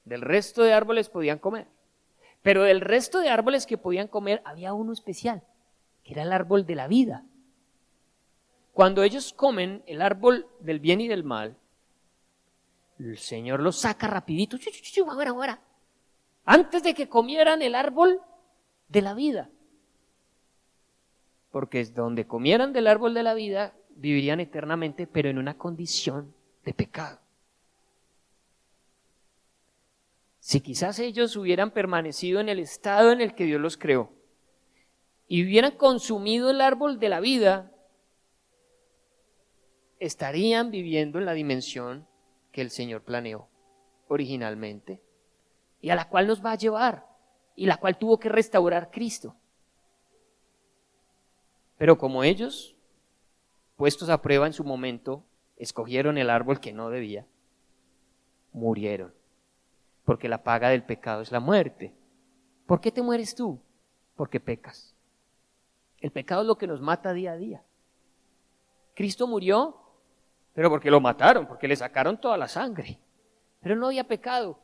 Del resto de árboles podían comer. Pero del resto de árboles que podían comer, había uno especial, que era el árbol de la vida. Cuando ellos comen el árbol del bien y del mal, el Señor los saca rapidito, ahora, antes de que comieran el árbol de la vida. Porque donde comieran del árbol de la vida, vivirían eternamente, pero en una condición de pecado. Si quizás ellos hubieran permanecido en el estado en el que Dios los creó y hubieran consumido el árbol de la vida, estarían viviendo en la dimensión que el Señor planeó originalmente y a la cual nos va a llevar y la cual tuvo que restaurar Cristo. Pero como ellos, puestos a prueba en su momento, escogieron el árbol que no debía, murieron, porque la paga del pecado es la muerte. ¿Por qué te mueres tú? Porque pecas. El pecado es lo que nos mata día a día. Cristo murió, pero porque lo mataron, porque le sacaron toda la sangre. Pero no había pecado.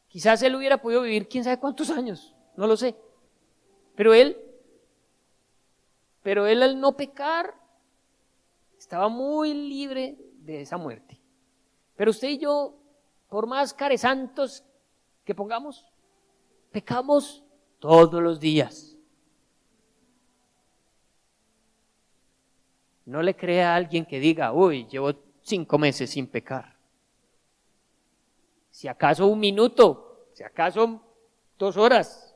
Quizás él hubiera podido vivir quién sabe cuántos años, no lo sé. Pero él al no pecar, estaba muy libre de esa muerte. Pero usted y yo, por más caresantos que pongamos, pecamos todos los días. No le crea a alguien que diga, uy, llevo 5 meses sin pecar. Si acaso 1 minuto, si acaso 2 horas.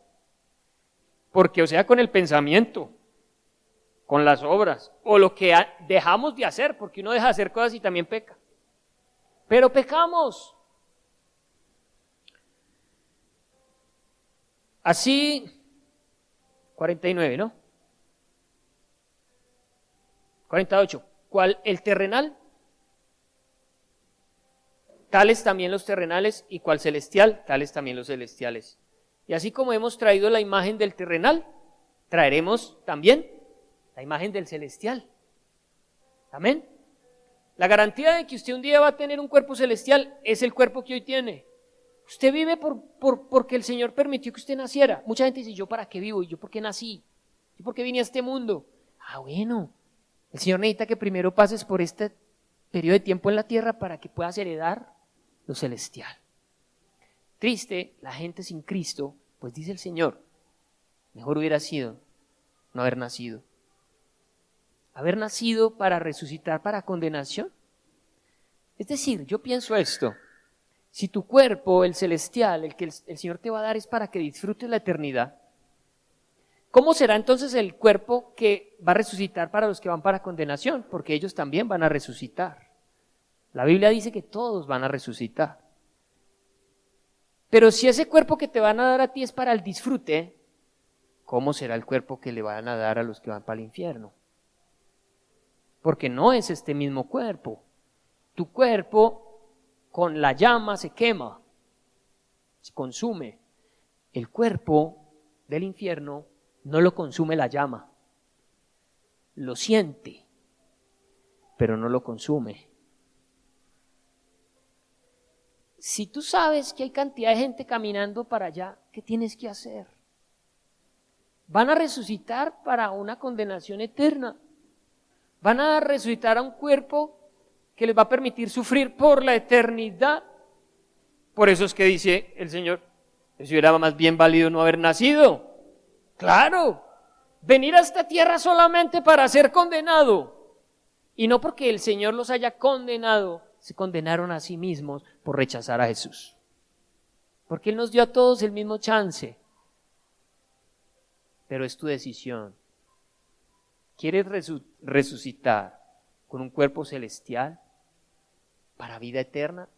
Porque o sea con el pensamiento, con las obras, o lo que dejamos de hacer, porque uno deja de hacer cosas y también peca. Pero pecamos. Así, 49, ¿no? 48. ¿Cuál? El terrenal. Tales también los terrenales, y cual celestial, tales también los celestiales. Y así como hemos traído la imagen del terrenal, traeremos también la imagen del celestial. Amén. La garantía de que usted un día va a tener un cuerpo celestial es el cuerpo que hoy tiene. Usted vive porque el Señor permitió que usted naciera. Mucha gente dice, ¿yo para qué vivo? ¿Y yo por qué nací? ¿Yo por qué vine a este mundo? Ah, bueno, el Señor necesita que primero pases por este periodo de tiempo en la tierra para que puedas heredar lo celestial. Triste la gente sin Cristo, pues dice el Señor, mejor hubiera sido no haber nacido. Haber nacido para resucitar para condenación. Es decir, yo pienso esto, si tu cuerpo, el celestial, el que el Señor te va a dar es para que disfrutes la eternidad, ¿cómo será entonces el cuerpo que va a resucitar para los que van para condenación? Porque ellos también van a resucitar. La Biblia dice que todos van a resucitar. Pero si ese cuerpo que te van a dar a ti es para el disfrute, ¿cómo será el cuerpo que le van a dar a los que van para el infierno? Porque no es este mismo cuerpo. Tu cuerpo con la llama se quema, se consume. El cuerpo del infierno no lo consume la llama, lo siente, pero no lo consume. si tú sabes que hay cantidad de gente caminando para allá, ¿qué tienes que hacer? Van a resucitar para una condenación eterna. Van a resucitar a un cuerpo que les va a permitir sufrir por la eternidad. Por eso es que dice el Señor, si hubiera más bien válido no haber nacido. Claro, venir a esta tierra solamente para ser condenado. Y no porque el Señor los haya condenado, se condenaron a sí mismos por rechazar a Jesús. Porque Él nos dio a todos el mismo chance. Pero es tu decisión. ¿Quieres resucitar con un cuerpo celestial para vida eterna?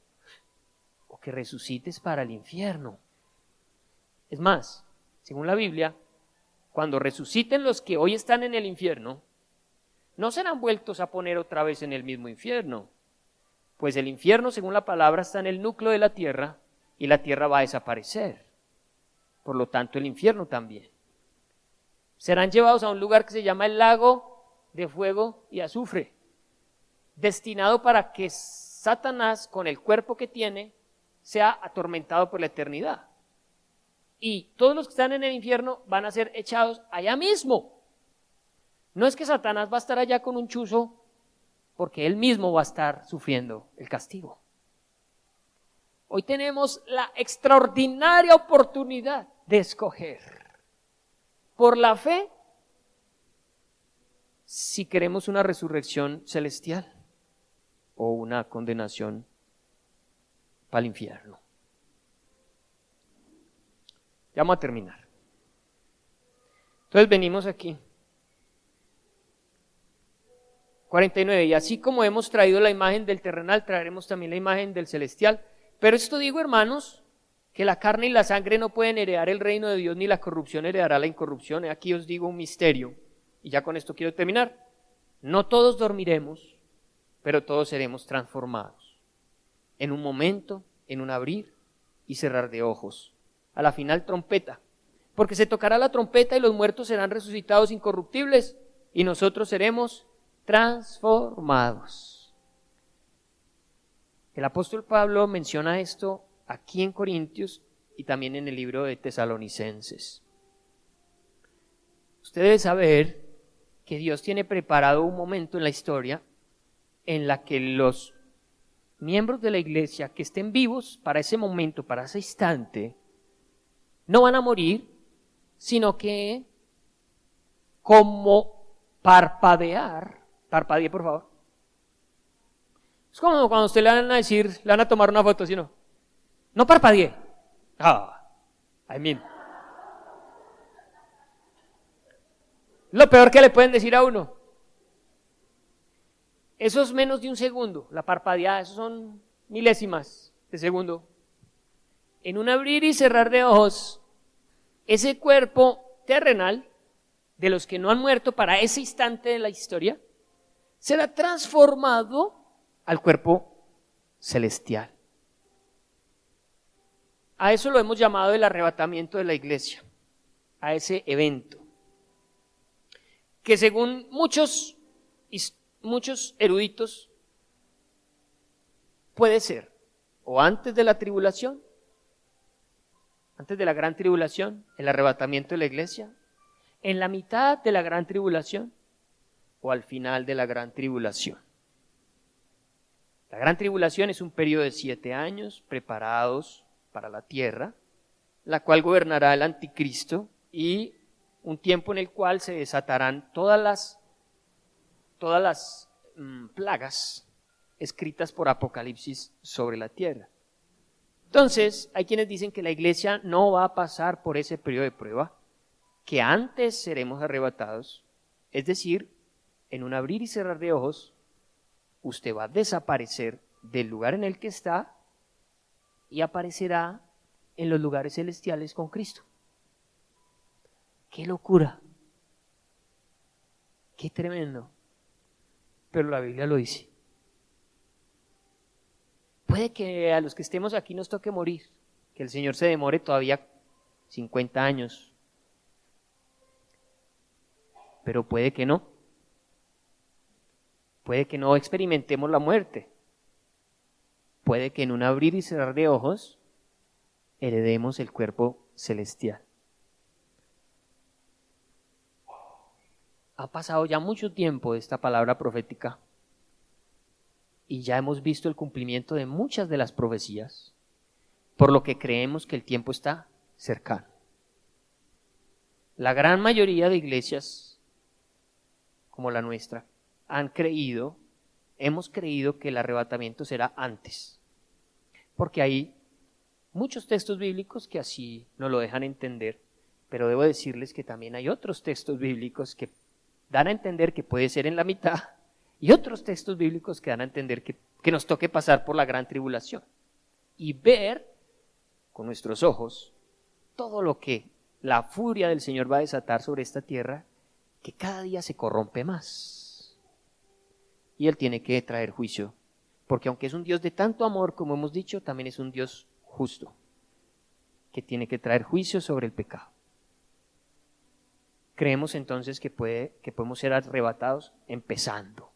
¿O que resucites para el infierno? Es más, según la Biblia, cuando resuciten los que hoy están en el infierno, no serán vueltos a poner otra vez en el mismo infierno. Pues el infierno, según la palabra, está en el núcleo de la tierra y la tierra va a desaparecer. Por lo tanto, el infierno también. Serán llevados a un lugar que se llama el lago de fuego y azufre, destinado para que Satanás, con el cuerpo que tiene, sea atormentado por la eternidad. Y todos los que están en el infierno van a ser echados allá mismo. No es que Satanás va a estar allá con un chuzo, porque él mismo va a estar sufriendo el castigo. Hoy tenemos la extraordinaria oportunidad de escoger por la fe si queremos una resurrección celestial o una condenación para el infierno. Ya vamos a terminar. Entonces venimos aquí. 49. Y así como hemos traído la imagen del terrenal, traeremos también la imagen del celestial. Pero esto digo, hermanos, que la carne y la sangre no pueden heredar el reino de Dios, ni la corrupción heredará la incorrupción. Aquí os digo un misterio, y ya con esto quiero terminar. No todos dormiremos, pero todos seremos transformados. En un momento, en un abrir y cerrar de ojos. A la final trompeta, porque se tocará la trompeta y los muertos serán resucitados incorruptibles, y nosotros seremos transformados. El apóstol Pablo menciona esto aquí en Corintios y también en el libro de Tesalonicenses. Usted debe saber que Dios tiene preparado un momento en la historia en la que los miembros de la iglesia que estén vivos para ese momento, para ese instante, no van a morir, sino que como parpadee por favor. Es como cuando usted le van a decir, le van a tomar una foto, ¿sí o no? No parpadee. I mean. Lo peor que le pueden decir a uno. Eso es menos de un segundo, la parpadeada, eso son milésimas de segundo. En un abrir y cerrar de ojos, ese cuerpo terrenal, de los que no han muerto para ese instante de la historia, será transformado al cuerpo celestial. A eso lo hemos llamado el arrebatamiento de la iglesia, a ese evento, que según muchos eruditos puede ser o antes de la tribulación, antes de la gran tribulación, el arrebatamiento de la iglesia, en la mitad de la gran tribulación o al final de la gran tribulación. La gran tribulación es un periodo de 7 años preparados para la tierra, la cual gobernará el anticristo y un tiempo en el cual se desatarán todas las plagas escritas por Apocalipsis sobre la tierra. Entonces, hay quienes dicen que la iglesia no va a pasar por ese periodo de prueba, que antes seremos arrebatados, es decir, en un abrir y cerrar de ojos, usted va a desaparecer del lugar en el que está y aparecerá en los lugares celestiales con Cristo. ¡Qué locura! ¡Qué tremendo! Pero la Biblia lo dice. Puede que a los que estemos aquí nos toque morir, que el Señor se demore todavía 50 años, pero puede que no. Puede que no experimentemos la muerte. puede que en un abrir y cerrar de ojos heredemos el cuerpo celestial. Ha pasado ya mucho tiempo de esta palabra profética y ya hemos visto el cumplimiento de muchas de las profecías, por lo que creemos que el tiempo está cercano. La gran mayoría de iglesias, como la nuestra, hemos creído que el arrebatamiento será antes, porque hay muchos textos bíblicos que así nos lo dejan entender, pero debo decirles que también hay otros textos bíblicos que dan a entender que puede ser en la mitad, y otros textos bíblicos que dan a entender que nos toque pasar por la gran tribulación y ver con nuestros ojos todo lo que la furia del Señor va a desatar sobre esta tierra, que cada día se corrompe más. Y Él tiene que traer juicio, porque aunque es un Dios de tanto amor, como hemos dicho, también es un Dios justo, que tiene que traer juicio sobre el pecado. Creemos entonces que podemos ser arrebatados empezando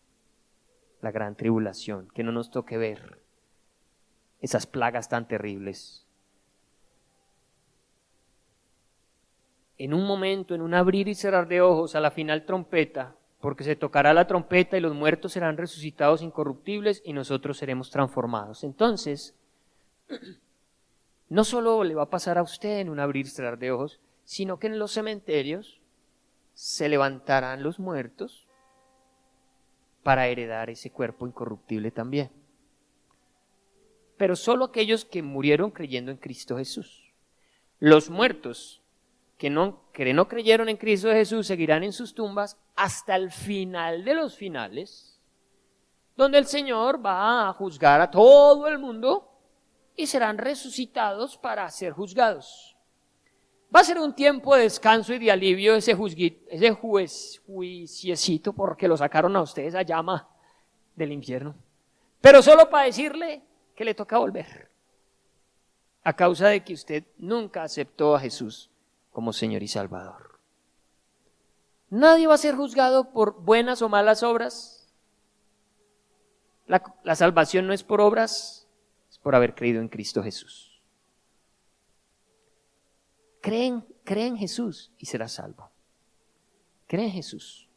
la gran tribulación, que no nos toque ver esas plagas tan terribles. En un momento, en un abrir y cerrar de ojos, a la final trompeta, porque se tocará la trompeta y los muertos serán resucitados incorruptibles y nosotros seremos transformados. Entonces, no solo le va a pasar a usted en un abrir y cerrar de ojos, sino que en los cementerios se levantarán los muertos para heredar ese cuerpo incorruptible también. Pero solo aquellos que murieron creyendo en Cristo Jesús. Los muertos que no creyeron en Cristo Jesús seguirán en sus tumbas hasta el final de los finales, donde el Señor va a juzgar a todo el mundo y serán resucitados para ser juzgados. Va a ser un tiempo de descanso y de alivio ese juiciecito, porque lo sacaron a ustedes a llama del infierno. Pero solo para decirle que le toca volver, a causa de que usted nunca aceptó a Jesús como Señor y Salvador. Nadie va a ser juzgado por buenas o malas obras. La salvación no es por obras, es por haber creído en Cristo Jesús. Cree en Jesús y serás salvo. Cree en Jesús.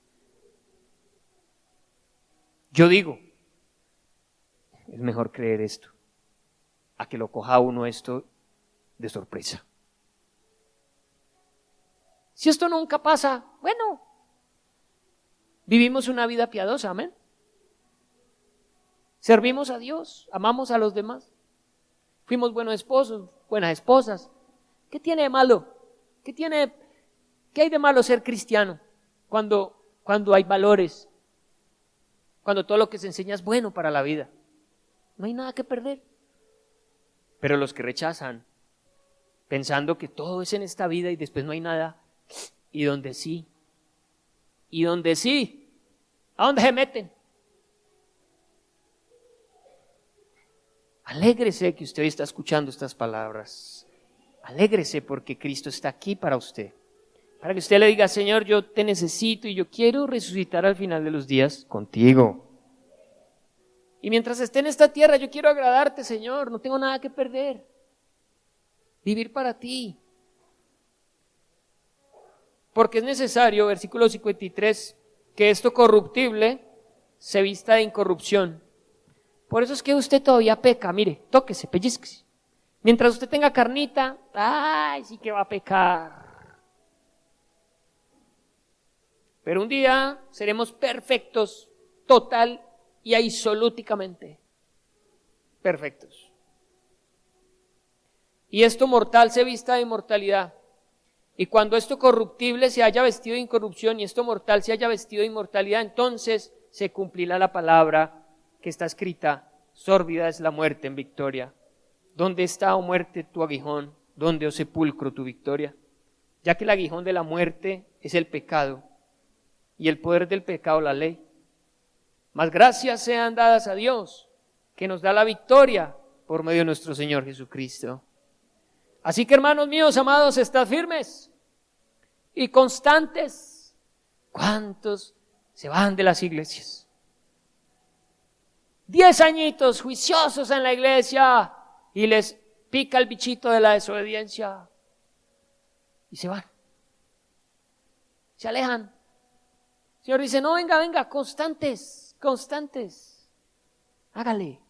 Yo digo, es mejor creer esto a que lo coja uno esto de sorpresa. Si esto nunca pasa, bueno, vivimos una vida piadosa, amén. Servimos a Dios, amamos a los demás. Fuimos buenos esposos, buenas esposas. ¿Qué tiene de malo? ¿Qué hay de malo ser cristiano cuando hay valores? Cuando todo lo que se enseña es bueno para la vida. No hay nada que perder. Pero los que rechazan, pensando que todo es en esta vida y después no hay nada, y donde sí, ¿a dónde se meten? Alégrese que usted hoy está escuchando estas palabras. Alégrese porque Cristo está aquí para usted. Para que usted le diga, Señor, yo te necesito y yo quiero resucitar al final de los días contigo. Y mientras esté en esta tierra, yo quiero agradarte, Señor. No tengo nada que perder. Vivir para ti. Porque es necesario, versículo 53, que esto corruptible se vista de incorrupción. Por eso es que usted todavía peca, mire, tóquese, pellizquese. Mientras usted tenga carnita, ¡ay, sí que va a pecar! Pero un día seremos perfectos, total y absolutamente perfectos. Y esto mortal se vista de inmortalidad. Y cuando esto corruptible se haya vestido de incorrupción y esto mortal se haya vestido de inmortalidad, entonces se cumplirá la palabra que está escrita: sórbida es la muerte en victoria. ¿Dónde está, oh muerte, tu aguijón? ¿Dónde, oh sepulcro, tu victoria? Ya que el aguijón de la muerte es el pecado y el poder del pecado la ley. Mas gracias sean dadas a Dios, que nos da la victoria por medio de nuestro Señor Jesucristo. Así que, hermanos míos, amados, estad firmes y constantes. ¿Cuántos se van de las iglesias? 10 añitos juiciosos en la iglesia y les pica el bichito de la desobediencia y se van, se alejan. El Señor dice, no, venga, constantes, hágale.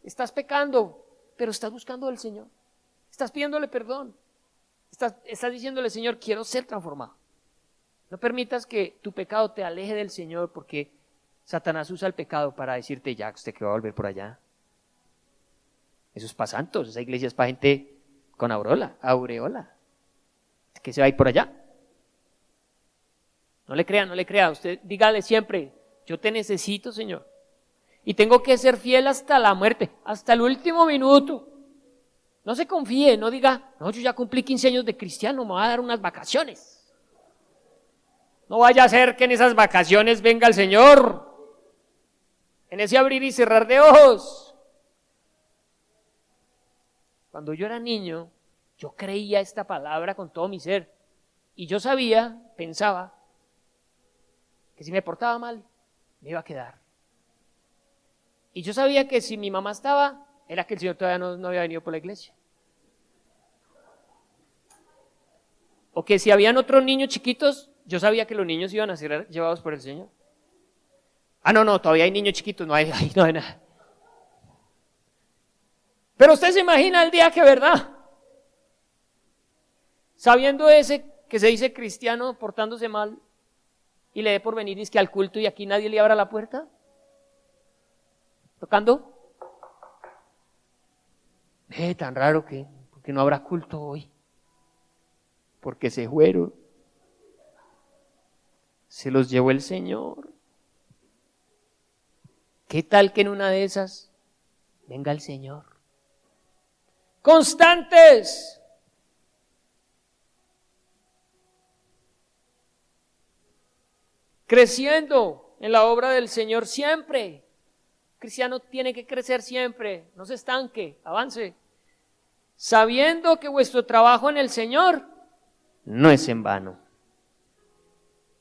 Estás pecando, pero estás buscando al Señor, estás pidiéndole perdón, estás diciéndole, Señor, quiero ser transformado. No permitas que tu pecado te aleje del Señor, porque Satanás usa el pecado para decirte, ya, usted que va a volver por allá. Eso es para santos, esa iglesia es para gente con aureola, que se va a ir por allá. No le crea, usted dígale siempre, yo te necesito, Señor, y tengo que ser fiel hasta la muerte, hasta el último minuto. No se confíe, no diga, no, yo ya cumplí 15 años de cristiano, me voy a dar unas vacaciones. No vaya a ser que en esas vacaciones venga el Señor, en ese abrir y cerrar de ojos. Cuando yo era niño, yo creía esta palabra con todo mi ser, y yo pensaba, que si me portaba mal, me iba a quedar. Y yo sabía que si mi mamá estaba, era que el Señor todavía no había venido por la iglesia. O que si habían otros niños chiquitos, yo sabía que los niños iban a ser llevados por el Señor. No, todavía hay niños chiquitos, no hay nada. Pero usted se imagina el día que, ¿verdad? Sabiendo ese que se dice cristiano, portándose mal, y le dé por venir es que al culto y aquí nadie le abra la puerta. ¿Tocando? Tan raro que, porque no habrá culto hoy. Porque se fueron. Se los llevó el Señor. ¿Qué tal que en una de esas venga el Señor? Constantes. Creciendo en la obra del Señor siempre. El cristiano tiene que crecer siempre, no se estanque, avance. Sabiendo que vuestro trabajo en el Señor no es en vano.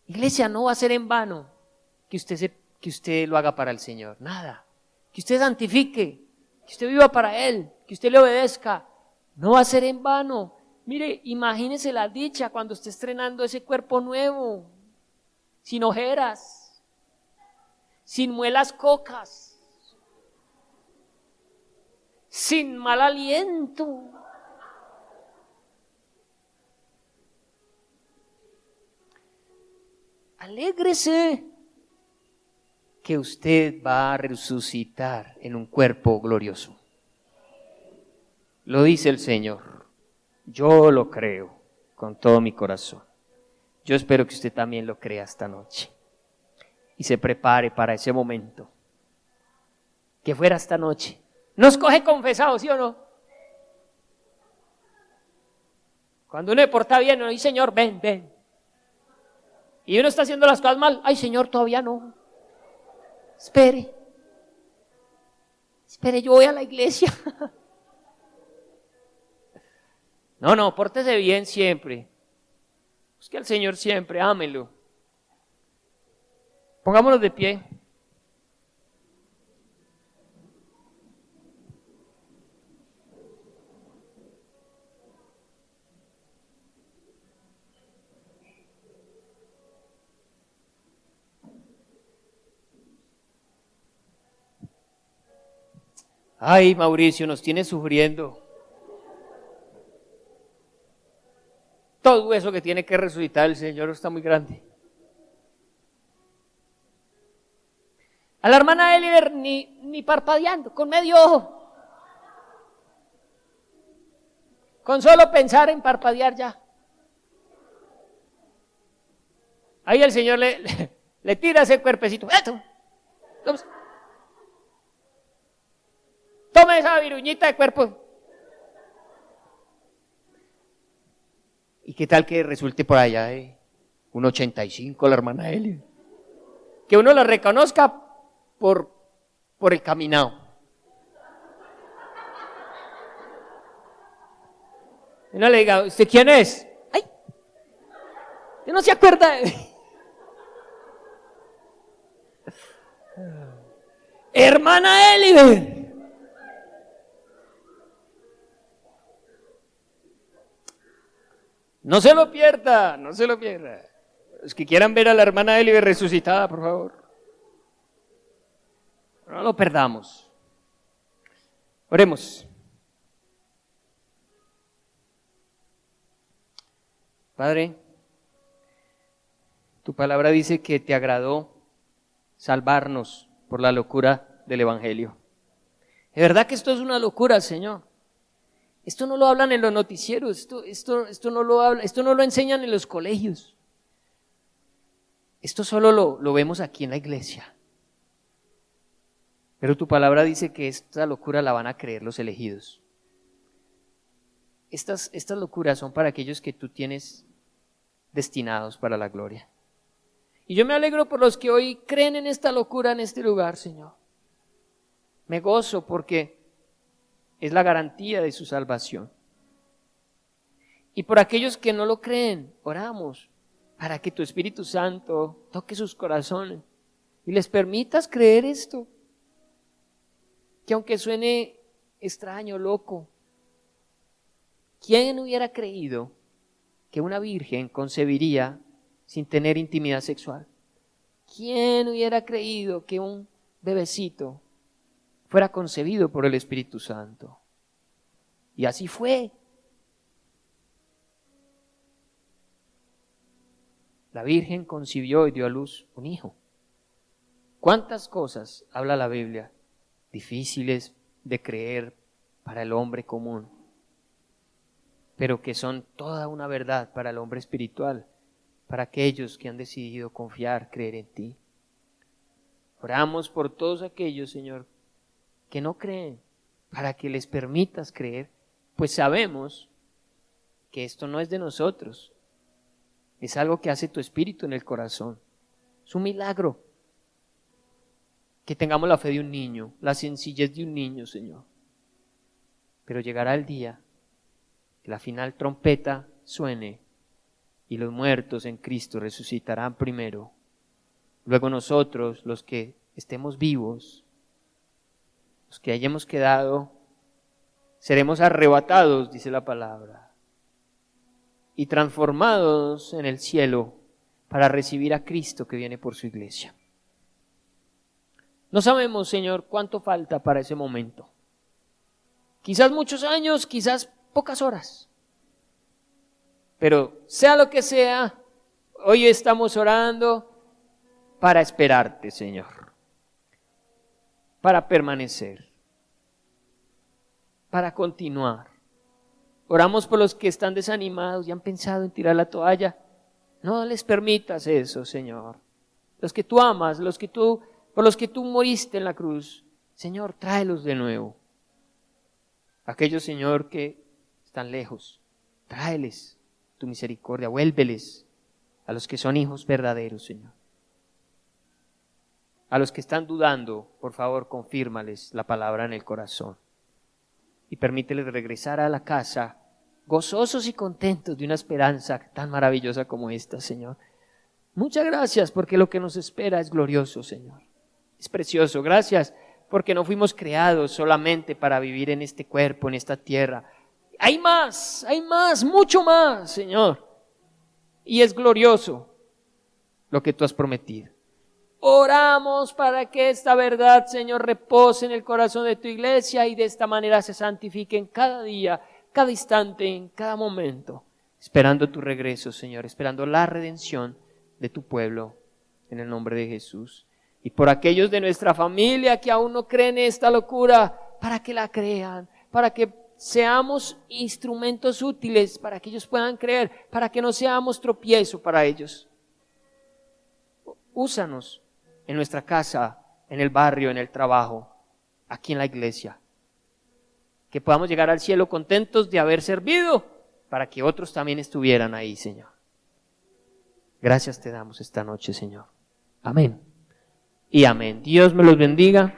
Iglesia, no va a ser en vano que usted lo haga para el Señor, nada. Que usted santifique, que usted viva para Él, que usted le obedezca, no va a ser en vano. Mire, imagínese la dicha cuando esté estrenando ese cuerpo nuevo, sin ojeras, sin muelas cocas, sin mal aliento. Alégrese que usted va a resucitar en un cuerpo glorioso. Lo dice el Señor. Yo lo creo con todo mi corazón. Yo espero que usted también lo crea esta noche y se prepare para ese momento. Que fuera esta noche. Nos coge confesados, ¿sí o no? Cuando uno se porta bien, uno dice, Señor, ven. Y uno está haciendo las cosas mal. Ay, Señor, todavía no. Espere, yo voy a la iglesia. No, pórtese bien siempre. Busque al Señor siempre, ámelo. Pongámonos de pie. Ay, Mauricio, nos tiene sufriendo. Todo eso que tiene que resucitar el Señor está muy grande. A la hermana Eliver ni parpadeando, con medio ojo. Con solo pensar en parpadear ya. Ahí el Señor le tira ese cuerpecito. Tome esa viruñita de cuerpo. ¿Y qué tal que resulte por allá de 1,85 la hermana Eli? Que uno la reconozca por el caminado. Y uno le diga, ¿usted quién es? ¡Ay! ¿Usted no se acuerda de mí? Hermana Eliber. No se lo pierda, no se lo pierda. Los que quieran ver a la hermana Eliber resucitada, por favor. No lo perdamos. Oremos. Padre, tu palabra dice que te agradó salvarnos por la locura del Evangelio. ¿Es verdad que esto es una locura, Señor? Esto no lo hablan en los noticieros, esto no lo enseñan en los colegios. Esto solo lo vemos aquí en la iglesia. Pero tu palabra dice que esta locura la van a creer los elegidos. Estas locuras son para aquellos que tú tienes destinados para la gloria. Y yo me alegro por los que hoy creen en esta locura en este lugar, Señor. Me gozo porque es la garantía de su salvación. Y por aquellos que no lo creen, oramos para que tu Espíritu Santo toque sus corazones y les permitas creer esto. Que aunque suene extraño, loco, ¿quién hubiera creído que una virgen concebiría sin tener intimidad sexual? ¿Quién hubiera creído que un bebecito fuera concebido por el Espíritu Santo? Y así fue. La Virgen concibió y dio a luz un hijo. ¿Cuántas cosas habla la Biblia difíciles de creer para el hombre común, pero que son toda una verdad para el hombre espiritual, para aquellos que han decidido confiar, creer en ti? Oramos por todos aquellos, Señor, que no creen, para que les permitas creer, pues sabemos que esto no es de nosotros, es algo que hace tu Espíritu en el corazón. Es un milagro que tengamos la fe de un niño, la sencillez de un niño, Señor. Pero llegará el día que la final trompeta suene y los muertos en Cristo resucitarán primero. Luego nosotros, los que estemos vivos, los que hayamos quedado, seremos arrebatados, dice la palabra, y transformados en el cielo para recibir a Cristo que viene por su iglesia. No sabemos, Señor, cuánto falta para ese momento. Quizás muchos años, quizás pocas horas. Pero sea lo que sea, hoy estamos orando para esperarte, Señor. Para permanecer. Para continuar. Oramos por los que están desanimados y han pensado en tirar la toalla. No les permitas eso, Señor. Los que tú amas, por los que tú moriste en la cruz, Señor, tráelos de nuevo. Aquellos, Señor, que están lejos, tráeles tu misericordia, vuélveles a los que son hijos verdaderos, Señor. A los que están dudando, por favor, confírmales la palabra en el corazón y permíteles regresar a la casa gozosos y contentos de una esperanza tan maravillosa como esta, Señor. Muchas gracias porque lo que nos espera es glorioso, Señor. Es precioso. Gracias porque no fuimos creados solamente para vivir en este cuerpo, en esta tierra. Hay más, mucho más, Señor. Y es glorioso lo que tú has prometido. Oramos para que esta verdad, Señor, repose en el corazón de tu iglesia y de esta manera se santifique en cada día, cada instante, en cada momento, esperando tu regreso, Señor, esperando la redención de tu pueblo, en el nombre de Jesús. Y por aquellos de nuestra familia que aún no creen esta locura, para que la crean, para que seamos instrumentos útiles, para que ellos puedan creer, para que no seamos tropiezo para ellos. Úsanos en nuestra casa, en el barrio, en el trabajo, aquí en la iglesia. Que podamos llegar al cielo contentos de haber servido, para que otros también estuvieran ahí, Señor. Gracias te damos esta noche, Señor. Amén. Y amén. Dios me los bendiga.